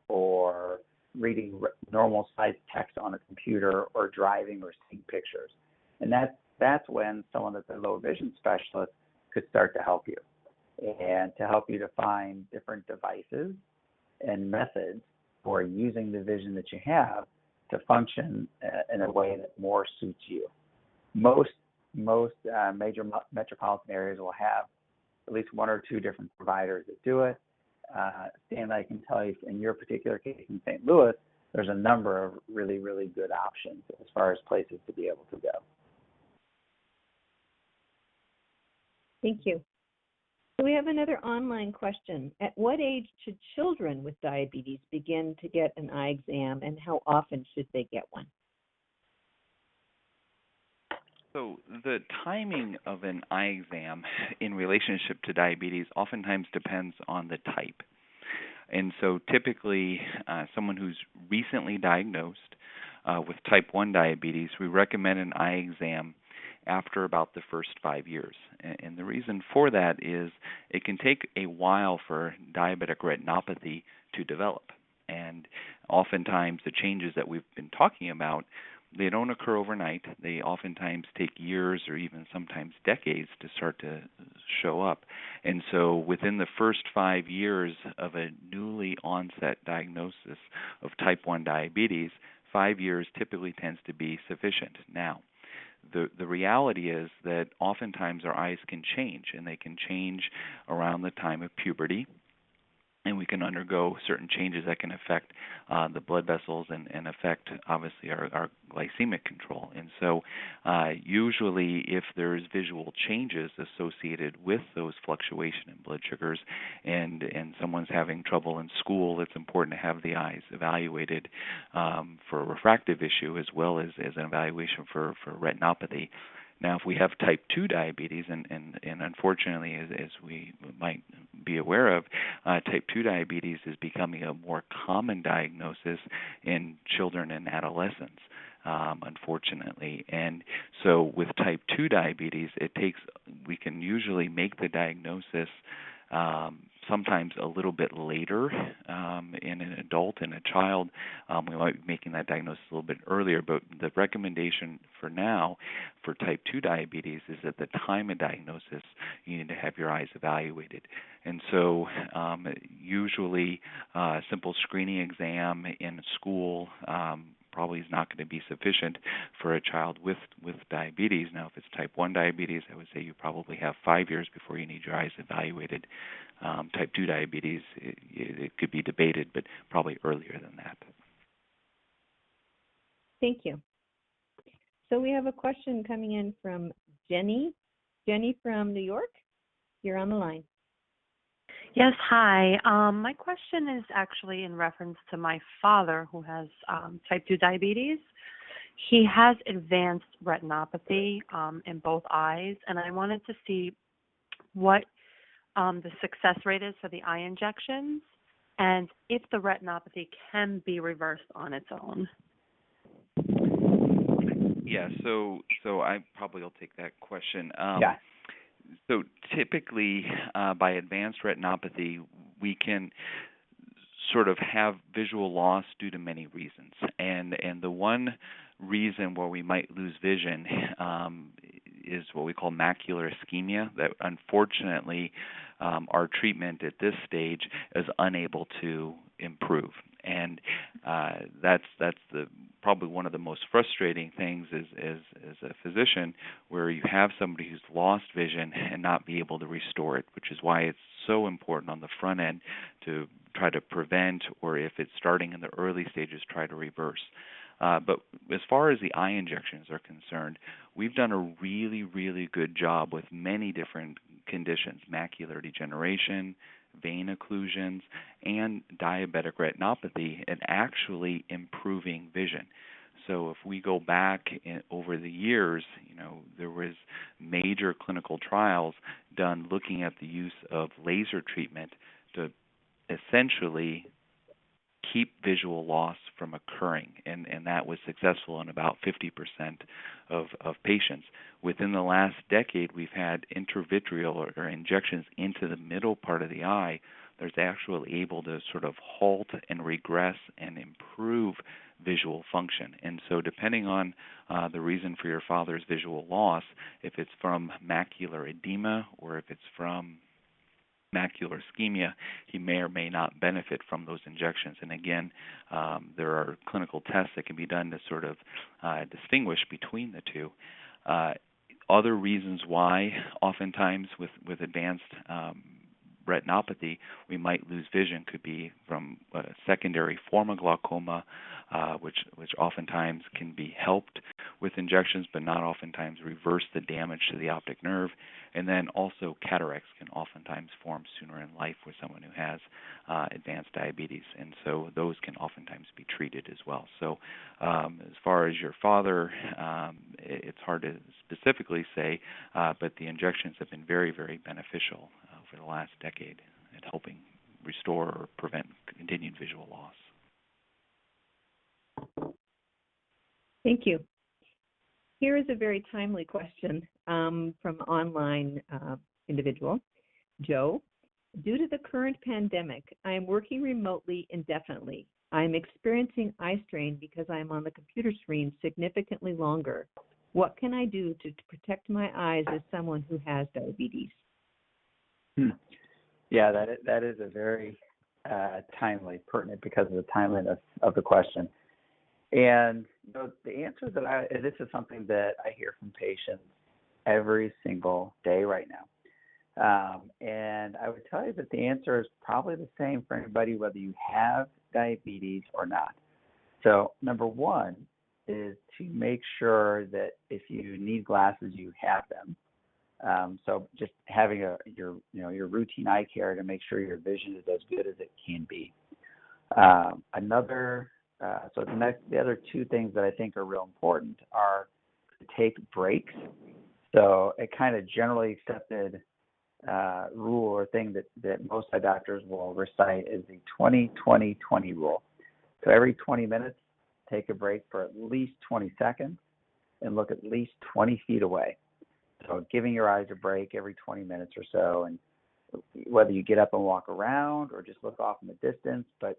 S3: or reading normal size text on a computer or driving or seeing pictures. And that's when someone that's a low vision specialist could start to help you, and to help you to find different devices and methods for using the vision that you have to function in a way that more suits you. Most major metropolitan areas will have at least one or two different providers that do it. Stan, I can tell you in your particular case in St. Louis, there's a number of really, really good options as far as places to be able to go.
S1: Thank you. So we have another online question. At what age should children with diabetes begin to get an eye exam, and how often should they get one?
S2: So the timing of an eye exam in relationship to diabetes oftentimes depends on the type. And so typically someone who's recently diagnosed with type 1 diabetes, we recommend an eye exam after about the first 5 years. And the reason for that is it can take a while for diabetic retinopathy to develop. And oftentimes the changes that we've been talking about, they don't occur overnight. They oftentimes take years or even sometimes decades to start to show up. And so within the first 5 years of a newly onset diagnosis of type 1 diabetes, 5 years typically tends to be sufficient. Now, the reality is that oftentimes our eyes can change, and they can change around the time of puberty. And we can undergo certain changes that can affect the blood vessels and affect, obviously, our glycemic control. And so usually if there's visual changes associated with those fluctuation in blood sugars and someone's having trouble in school, it's important to have the eyes evaluated for a refractive issue as well as an evaluation for retinopathy. Now, if we have type 2 diabetes, and unfortunately, as we might be aware of, type 2 diabetes is becoming a more common diagnosis in children and adolescents, unfortunately. And so with type 2 diabetes, we can usually make the diagnosis sometimes a little bit later in an adult and a child. We might be making that diagnosis a little bit earlier, but the recommendation for now for type 2 diabetes is at the time of diagnosis, you need to have your eyes evaluated. And so usually a simple screening exam in school probably is not going to be sufficient for a child with diabetes. Now, if it's type 1 diabetes, I would say you probably have 5 years before you need your eyes evaluated. Type 2 diabetes, it could be debated, but probably earlier than that.
S1: Thank you. So we have a question coming in from Jenny. Jenny from New York, you're on the line.
S13: Yes, hi. My question is actually in reference to my father who has type 2 diabetes. He has advanced retinopathy in both eyes, and I wanted to see what the success rate is for the eye injections and if the retinopathy can be reversed on its own.
S2: Yeah, so I probably will take that question.
S3: Yeah.
S2: So typically, by advanced retinopathy, we can sort of have visual loss due to many reasons. And the one reason where we might lose vision is what we call macular ischemia, that unfortunately our treatment at this stage is unable to improve. And that's probably one of the most frustrating things as a physician, where you have somebody who's lost vision and not be able to restore it, which is why it's so important on the front end to try to prevent, or if it's starting in the early stages, try to reverse. But as far as the eye injections are concerned, we've done a really, really good job with many different conditions: macular degeneration, vein occlusions, and diabetic retinopathy, and actually improving vision. So if we go back over the years, there was major clinical trials done looking at the use of laser treatment to essentially keep visual loss from occurring, and that was successful in about 50% of patients. Within the last decade, we've had intravitreal or injections into the middle part of the eye that's actually able to sort of halt and regress and improve visual function. And so depending on the reason for your father's visual loss, if it's from macular edema or if it's from macular ischemia, he may or may not benefit from those injections. And again, there are clinical tests that can be done to sort of distinguish between the two. Other reasons why oftentimes with advanced retinopathy we might lose vision could be from a secondary form of glaucoma, which oftentimes can be helped with injections, but not oftentimes reverse the damage to the optic nerve. And then also cataracts can oftentimes form sooner in life with someone who has advanced diabetes, and so those can oftentimes be treated as well. So as far as your father, it's hard to specifically say, but the injections have been very, very beneficial over the last decade at helping restore or prevent continued visual loss.
S1: Thank you. Here is a very timely question from online individual, Joe. Due to the current pandemic, I am working remotely indefinitely. I am experiencing eye strain because I am on the computer screen significantly longer. What can I do to protect my eyes as someone who has diabetes?
S3: Yeah, that is a very timely, pertinent because of the timeliness of the question. And the answer this is something that I hear from patients every single day right now. And I would tell you that the answer is probably the same for anybody, whether you have diabetes or not. So number one is to make sure that if you need glasses, you have them. So just having your routine eye care to make sure your vision is as good as it can be. The other two things that I think are real important are to take breaks. So a kind of generally accepted rule or thing that most eye doctors will recite is the 20-20-20 rule. So every 20 minutes, take a break for at least 20 seconds and look at least 20 feet away. So giving your eyes a break every 20 minutes or so, and whether you get up and walk around or just look off in the distance, but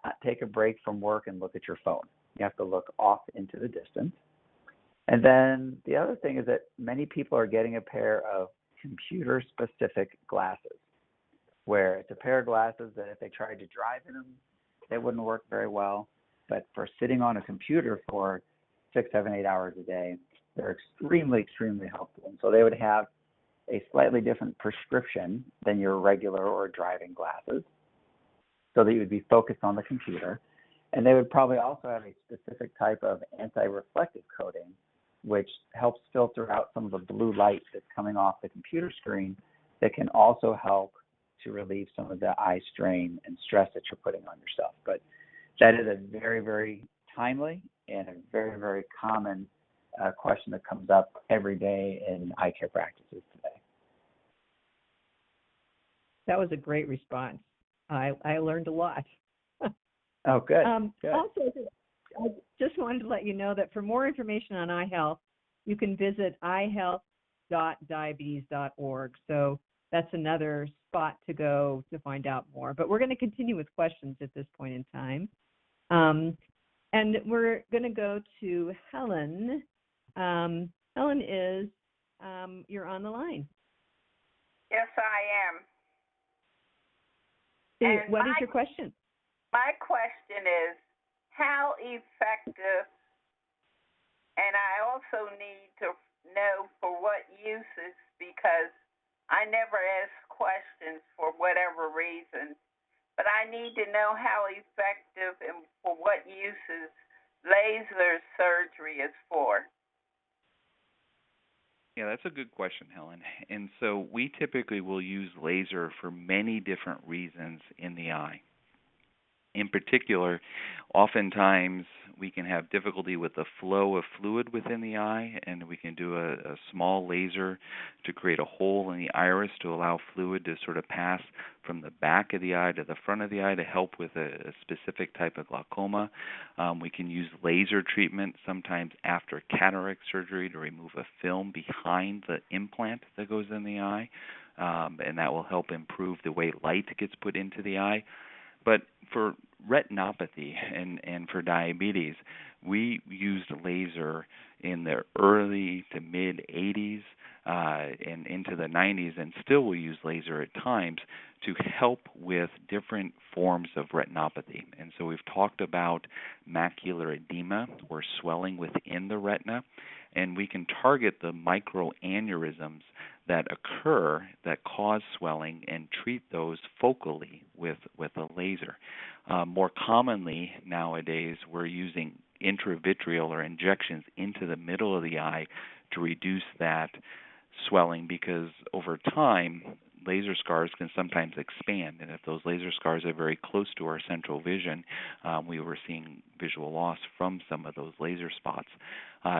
S3: not take a break from work and look at your phone. You have to look off into the distance. And then the other thing is that many people are getting a pair of computer-specific glasses, where it's a pair of glasses that if they tried to drive in them, they wouldn't work very well. But for sitting on a computer for 6, 7, 8 hours a day, they're extremely, extremely helpful. And so they would have a slightly different prescription than your regular or driving glasses, so that you would be focused on the computer. And they would probably also have a specific type of anti-reflective coating, which helps filter out some of the blue light that's coming off the computer screen that can also help to relieve some of the eye strain and stress that you're putting on yourself. But that is a very, very timely and a very, very common question that comes up every day in eye care practices today.
S1: That was a great response. I learned a lot.
S3: Oh, good. Good.
S1: Also, I just wanted to let you know that for more information on eye health, you can visit eyehealth.diabetes.org. So that's another spot to go to find out more. But we're going to continue with questions at this point in time. And we're going to go to Helen. Helen is, you're on the line.
S14: Yes, I am.
S1: What is your question?
S14: My question is, how effective, and I also need to know for what uses, because I never ask questions for whatever reason, but I need to know how effective and for what uses laser surgery is for.
S2: Yeah, that's a good question, Helen. And so we typically will use laser for many different reasons in the eye. In particular, oftentimes we can have difficulty with the flow of fluid within the eye, and we can do a small laser to create a hole in the iris to allow fluid to sort of pass from the back of the eye to the front of the eye to help with a specific type of glaucoma. We can use laser treatment sometimes after cataract surgery to remove a film behind the implant that goes in the eye, and that will help improve the way light gets put into the eye. But for retinopathy and for diabetes, we used laser in the early to mid-'80s and into the 90s, and still will use laser at times to help with different forms of retinopathy. And so we've talked about macular edema, or swelling within the retina, and we can target the microaneurysms that occur that cause swelling and treat those focally with a laser. More commonly nowadays, we're using intravitreal or injections into the middle of the eye to reduce that swelling, because over time laser scars can sometimes expand, and if those laser scars are very close to our central vision, we were seeing visual loss from some of those laser spots.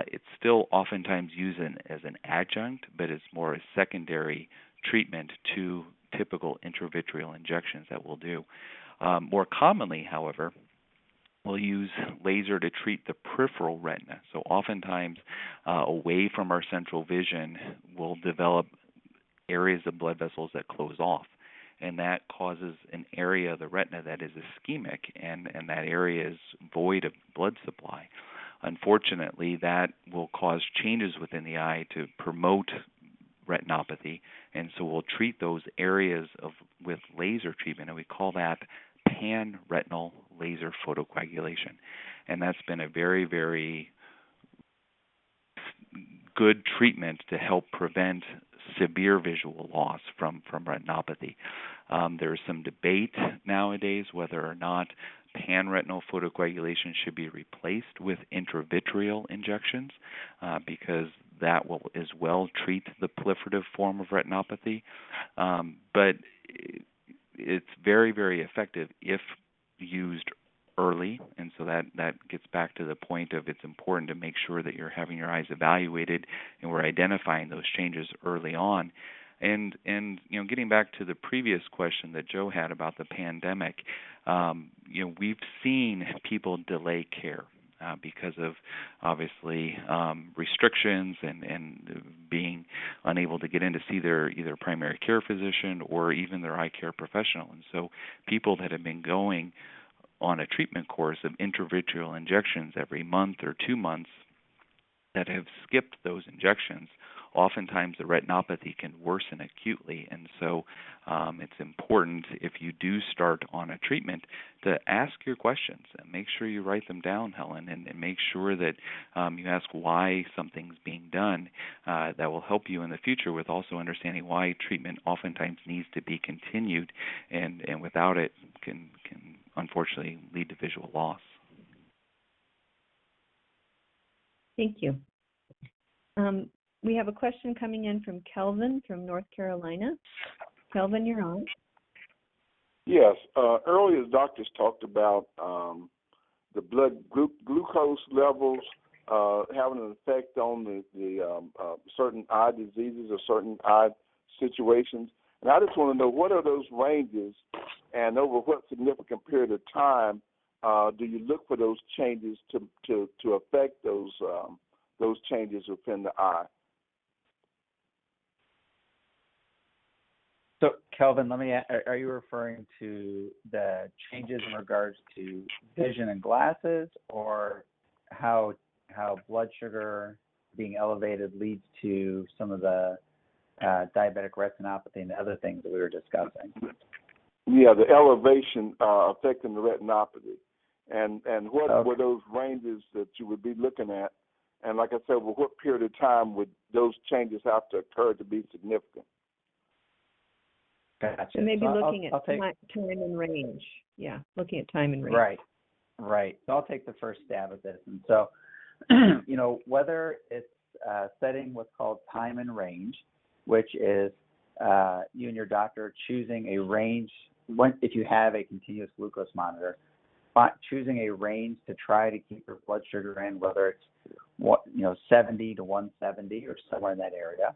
S2: It's still oftentimes used as an adjunct, but it's more a secondary treatment to typical intravitreal injections that we'll do. More commonly, however, we'll use laser to treat the peripheral retina. So oftentimes, away from our central vision, we'll develop areas of blood vessels that close off. And that causes an area of the retina that is ischemic, and that area is void of blood supply. Unfortunately, that will cause changes within the eye to promote retinopathy, and so we'll treat those areas with laser treatment, and we call that pan-retinal laser photocoagulation. And that's been a very, very good treatment to help prevent severe visual loss from retinopathy. There's some debate nowadays whether or not pan-retinal photocoagulation should be replaced with intravitreal injections because that will as well treat the proliferative form of retinopathy. But it's very, very effective if used early, and so that gets back to the point of it's important to make sure that you're having your eyes evaluated and we're identifying those changes early on. And getting back to the previous question that Joe had about the pandemic, we've seen people delay care because of obviously restrictions and being unable to get in to see their either primary care physician or even their eye care professional. And so people that have been going on a treatment course of intravitreal injections every month or 2 months that have skipped those injections, oftentimes the retinopathy can worsen acutely. And so it's important, if you do start on a treatment, to ask your questions and make sure you write them down, Helen, and make sure that you ask why something's being done. That will help you in the future with also understanding why treatment oftentimes needs to be continued, and without it can unfortunately lead to visual loss.
S1: Thank you. We have a question coming in from Kelvin from North Carolina. Kelvin, you're on.
S15: Yes. Earlier, doctors talked about the blood glucose levels having an effect on the certain eye diseases or certain eye situations. And I just want to know, what are those ranges, and over what significant period of time do you look for those changes to affect those changes within the eye?
S3: So, Kelvin, are you referring to the changes in regards to vision and glasses, or how blood sugar being elevated leads to some of the diabetic retinopathy and the other things that we were discussing?
S15: Yeah, the elevation affecting the retinopathy. And what were those ranges that you would be looking at? And like I said, well, what period of time would those changes have to occur to be significant?
S3: Gotcha.
S1: So maybe looking at
S3: take
S1: time and range. Yeah, looking at time and range.
S3: Right. So I'll take the first stab at this. And so, whether it's setting what's called time and range, which is you and your doctor choosing a range, if you have a continuous glucose monitor, choosing a range to try to keep your blood sugar in, whether it's 70 to 170 or somewhere in that area,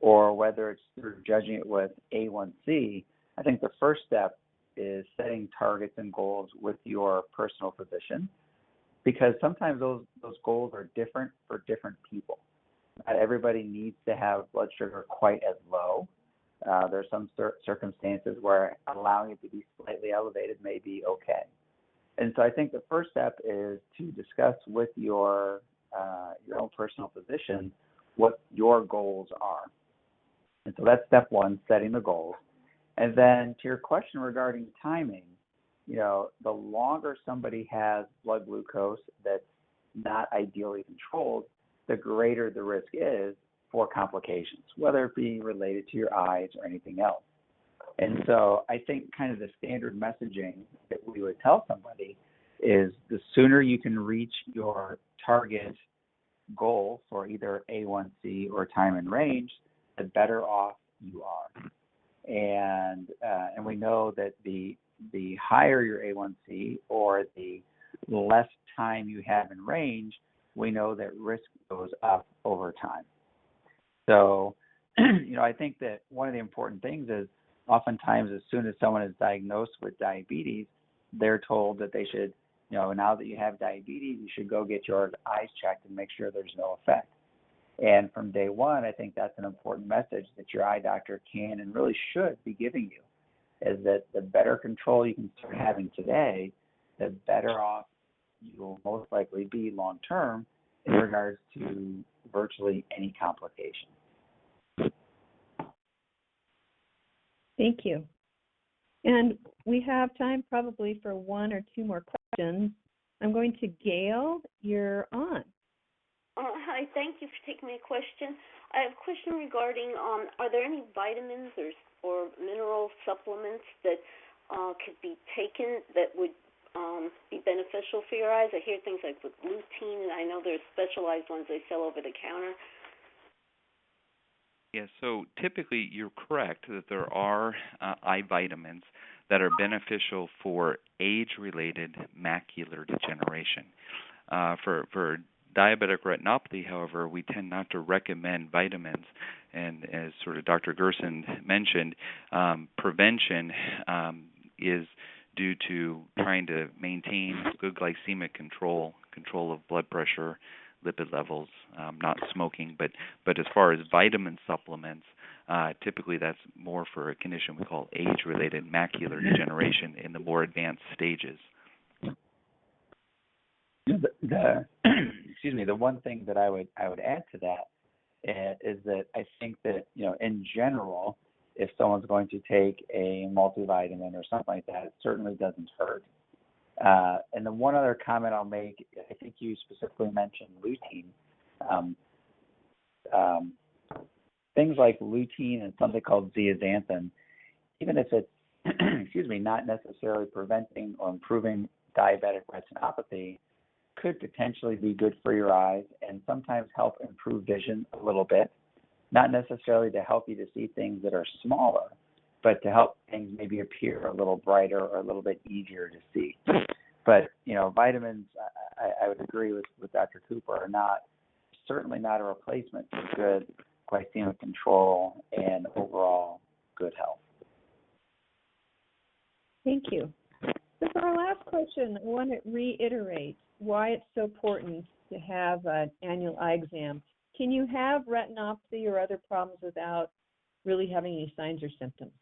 S3: or whether it's through judging it with A1C. I think the first step is setting targets and goals with your personal physician, because sometimes those goals are different for different people. Not everybody needs to have blood sugar quite as low. There are some circumstances where allowing it to be slightly elevated may be okay. And so I think the first step is to discuss with your own personal physician what your goals are. And so that's step one, setting the goals. And then to your question regarding timing, the longer somebody has blood glucose that's not ideally controlled, the greater the risk is for complications, whether it be related to your eyes or anything else. And so I think kind of the standard messaging that we would tell somebody is the sooner you can reach your target goal for either A1C or time and range, the better off you are. And we know that the higher your A1C or the less time you have in range, we know that risk goes up over time. So, I think that one of the important things is oftentimes as soon as someone is diagnosed with diabetes, they're told that they should now that you have diabetes, you should go get your eyes checked and make sure there's no effect. And from day one, I think that's an important message that your eye doctor can and really should be giving you, is that the better control you can start having today, the better off you will most likely be long term in regards to virtually any complication.
S1: Thank you. And we have time probably for one or two more questions. I'm going to Gail. You're on.
S16: Hi, thank you for taking my question. I have a question regarding, are there any vitamins or mineral supplements that could be taken that would be beneficial for your eyes? I hear things like with lutein, and I know there's specialized ones they sell over the counter.
S2: Yeah, so typically you're correct that there are eye vitamins that are beneficial for age-related macular degeneration. For diabetic retinopathy, however, we tend not to recommend vitamins. And as sort of Dr. Gerson mentioned, prevention is due to trying to maintain good glycemic control of blood pressure, lipid levels, not smoking. But as far as vitamin supplements, typically that's more for a condition we call age-related macular degeneration in the more advanced stages.
S3: The one thing that I would add to that is that I think that in general, if someone's going to take a multivitamin or something like that, it certainly doesn't hurt. And the one other comment I'll make, I think you specifically mentioned lutein. Things like lutein and something called zeaxanthin, even if it's not necessarily preventing or improving diabetic retinopathy, could potentially be good for your eyes and sometimes help improve vision a little bit. Not necessarily to help you to see things that are smaller, but to help things maybe appear a little brighter or a little bit easier to see. But, vitamins, I would agree with Dr. Cooper, are certainly not a replacement for good glycemic control and overall good health.
S1: Thank you. So for our last question, I want to reiterate why it's so important to have an annual eye exam. Can you have retinopathy or other problems without really having any signs or symptoms?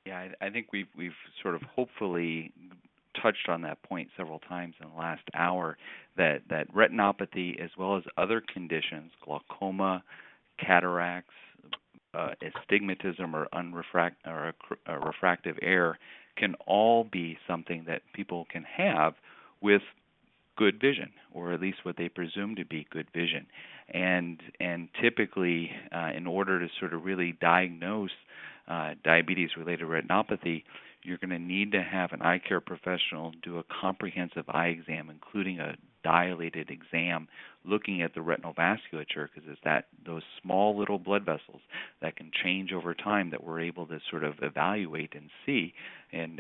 S2: Yeah, I think we've sort of hopefully touched on that point several times in the last hour, that retinopathy as well as other conditions, glaucoma, cataracts, astigmatism or refractive error, can all be something that people can have with good vision, or at least what they presume to be good vision. And typically, in order to sort of really diagnose diabetes-related retinopathy, you're going to need to have an eye care professional do a comprehensive eye exam, including a dilated exam looking at the retinal vasculature, because it's those small little blood vessels that can change over time that we're able to sort of evaluate and see, and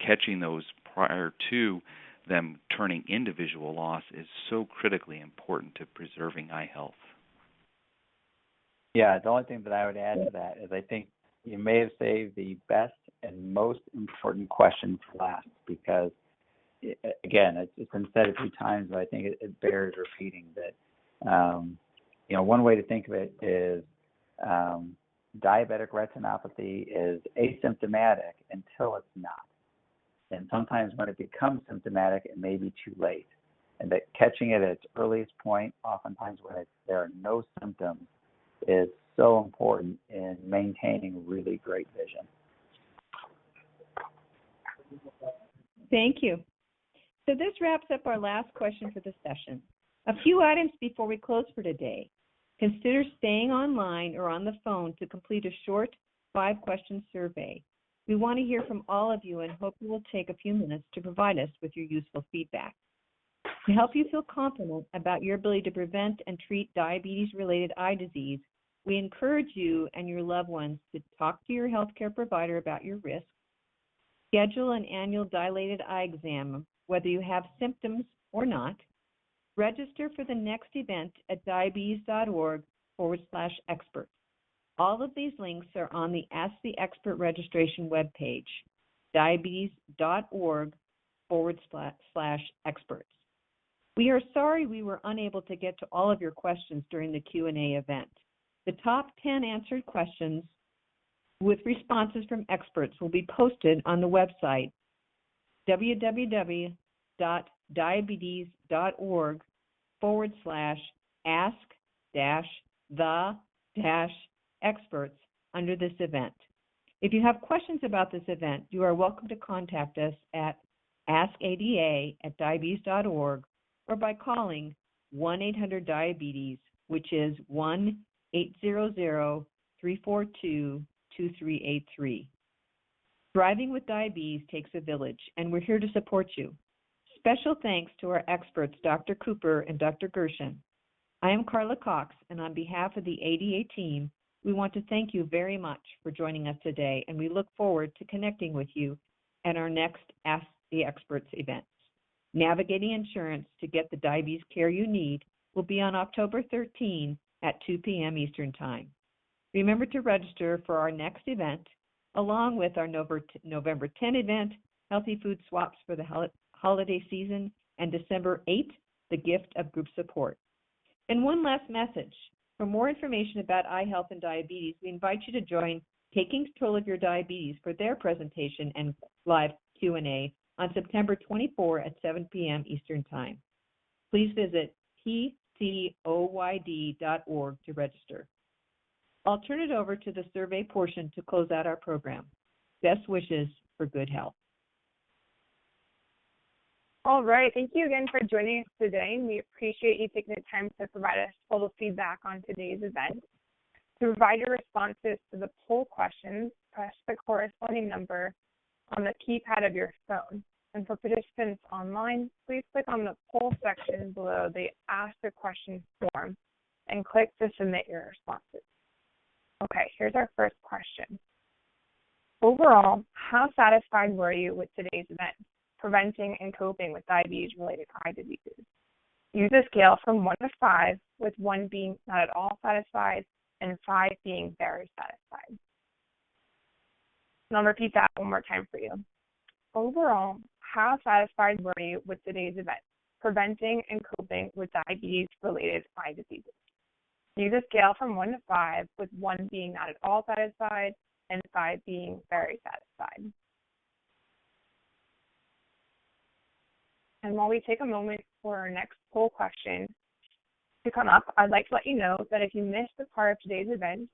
S2: catching those prior to them turning into visual loss is so critically important to preserving eye health.
S3: Yeah, the only thing that I would add to that is I think you may have saved the best and most important question for last, because, again, it's been said a few times, but I think it bears repeating that, one way to think of it is diabetic retinopathy is asymptomatic until it's not. And sometimes when it becomes symptomatic, it may be too late. And that catching it at its earliest point, oftentimes when there are no symptoms, is so important in maintaining really great vision.
S1: Thank you. So this wraps up our last question for the session. A few items before we close for today. Consider staying online or on the phone to complete a short 5-question survey. We want to hear from all of you and hope you will take a few minutes to provide us with your useful feedback. To help you feel confident about your ability to prevent and treat diabetes-related eye disease, we encourage you and your loved ones to talk to your healthcare provider about your risks, schedule an annual dilated eye exam, whether you have symptoms or not, register for the next event at diabetes.org/expert. All of these links are on the Ask the Expert registration webpage. diabetes.org/experts. We are sorry we were unable to get to all of your questions during the Q&A event. The top 10 answered questions with responses from experts will be posted on the website www.diabetes.org/ask-the-experts under this event. If you have questions about this event, you are welcome to contact us at askada@diabetes.org or by calling 1-800-DIABETES, which is 1-800-342-2383. Thriving with diabetes takes a village, and we're here to support you. Special thanks to our experts, Dr. Cooper and Dr. Gershon. I am Carla Cox, and on behalf of the ADA team, we want to thank you very much for joining us today, and we look forward to connecting with you at our next Ask the Experts events. Navigating Insurance to get the diabetes care you need will be on October 13 at 2 p.m. Eastern Time. Remember to register for our next event, along with our November 10 event, Healthy Food Swaps for the Holiday Season, and December 8, the Gift of Group Support. And one last message. For more information about eye health and diabetes, we invite you to join Taking Control of Your Diabetes for their presentation and live Q&A on September 24 at 7 p.m. Eastern Time. Please visit tcoyd.org to register. I'll turn it over to the survey portion to close out our program. Best wishes for good health.
S17: All right. Thank you again for joining us today. We appreciate you taking the time to provide us a little feedback on today's event. To provide your responses to the poll questions, press the corresponding number on the keypad of your phone. And for participants online, please click on the poll section below the Ask a Question form and click to submit your responses. Okay, here's our first question. Overall, how satisfied were you with today's event, preventing and coping with diabetes-related eye diseases? Use a scale from 1 to 5, with 1 being not at all satisfied and 5 being very satisfied. And I'll repeat that one more time for you. Overall, how satisfied were you with today's event, preventing and coping with diabetes-related eye diseases? Use a scale from 1 to 5, with 1 being not at all satisfied and 5 being very satisfied. And while we take a moment for our next poll question to come up, I'd like to let you know that if you missed a part of today's event,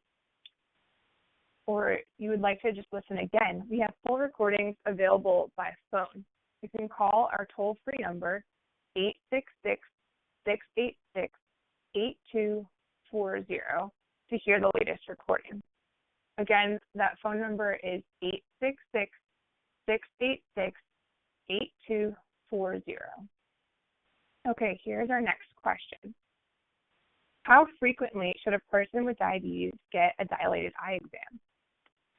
S17: or you would like to just listen again, we have full recordings available by phone. You can call our toll-free number, 866-686-8240, to hear the latest recording. Again, that phone number is 866-686-8240. Okay, here's our next question. How frequently should a person with diabetes get a dilated eye exam?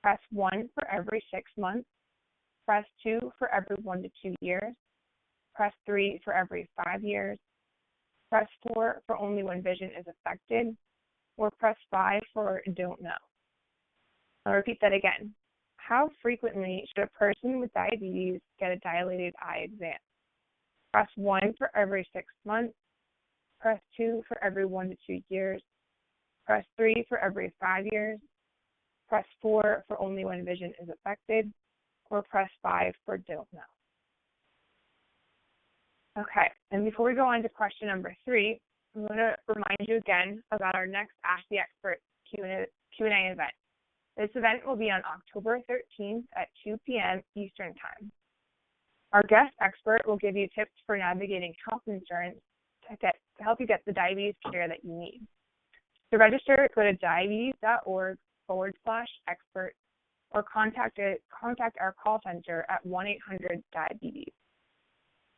S17: Press 1 for every 6 months. Press 2 for every 1 to 2 years. Press 3 for every 5 years. Press 4 for only when vision is affected. Or press 5 for don't know. I'll repeat that again. How frequently should a person with diabetes get a dilated eye exam? Press 1 for every 6 months. Press 2 for every 1 to 2 years. Press 3 for every 5 years. Press 4 for only when vision is affected. Or press 5 for don't know. Okay, and before we go on to question number 3, I'm going to remind you again about our next Ask the Expert Q&A event. This event will be on October 13th at 2 p.m. Eastern Time. Our guest expert will give you tips for navigating health insurance to help you get the diabetes care that you need. To register, go to diabetes.org/expert or contact our call center at 1-800-DIABETES.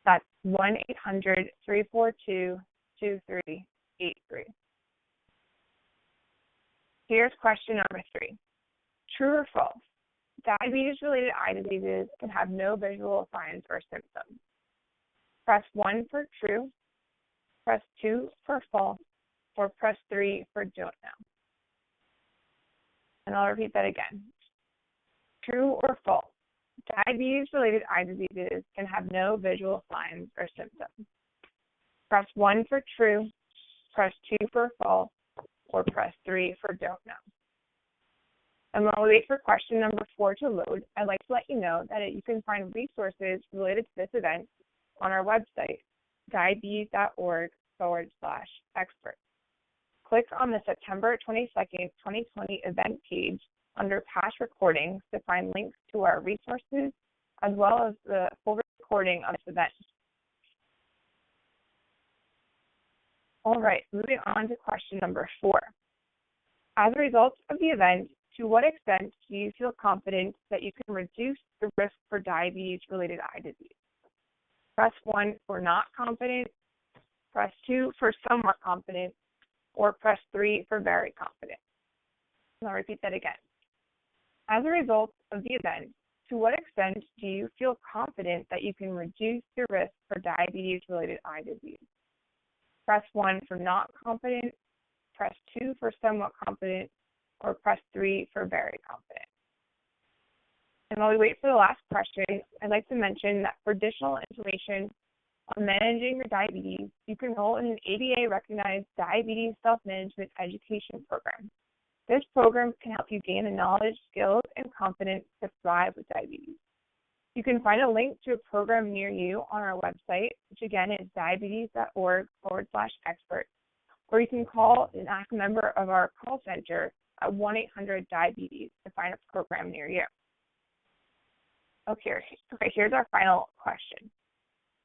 S17: That's 1-800-342-2383. Here's question number 3. True or false? Diabetes-related eye diseases can have no visual signs or symptoms. Press 1 for true, press 2 for false, or press 3 for don't know. And I'll repeat that again. True or false? Diabetes-related eye diseases can have no visual signs or symptoms. Press 1 for true, press 2 for false, or press 3 for don't know. And while we wait for question number 4 to load, I'd like to let you know that you can find resources related to this event on our website, diabetes.org/expert. Click on the September 22nd, 2020 event page under past recordings to find links to our resources as well as the full recording of this event. All right, moving on to question number 4. As a result of the event, to what extent do you feel confident that you can reduce the risk for diabetes-related eye disease? Press 1 for not confident, press 2 for somewhat confident, or press 3 for very confident. And I'll repeat that again. As a result of the event, to what extent do you feel confident that you can reduce your risk for diabetes-related eye disease? Press 1 for not confident, press 2 for somewhat confident, or press 3 for very confident. And while we wait for the last question, I'd like to mention that for additional information on managing your diabetes, you can enroll in an ABA-recognized diabetes self-management education program. This program can help you gain the knowledge, skills, and confidence to thrive with diabetes. You can find a link to a program near you on our website, which again is diabetes.org/expert, or you can call and ask a member of our call center at 1-800-DIABETES to find a program near you. Okay, here's our final question.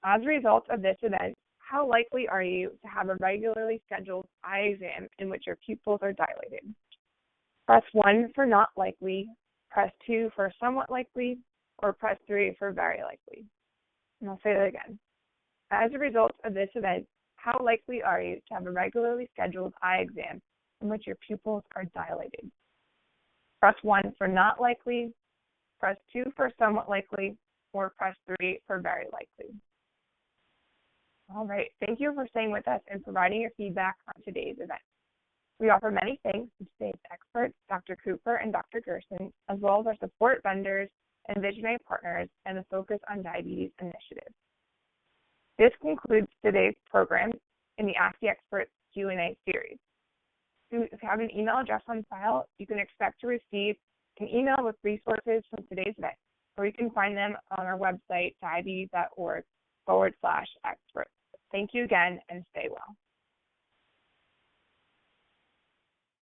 S17: As a result of this event, how likely are you to have a regularly scheduled eye exam in which your pupils are dilated? Press 1 for not likely, press 2 for somewhat likely, or press 3 for very likely. And I'll say that again. As a result of this event, how likely are you to have a regularly scheduled eye exam in which your pupils are dilated? Press 1 for not likely, press 2 for somewhat likely, or press 3 for very likely. All right, thank you for staying with us and providing your feedback on today's event. We offer many thanks to today's experts, Dr. Cooper and Dr. Gerson, as well as our support vendors and visionary partners and the Focus on Diabetes initiative. This concludes today's program in the Ask the Experts Q&A series. If you have an email address on file, you can expect to receive an email with resources from today's event, or you can find them on our website, diabetes.org/expert. Thank you again, and stay well.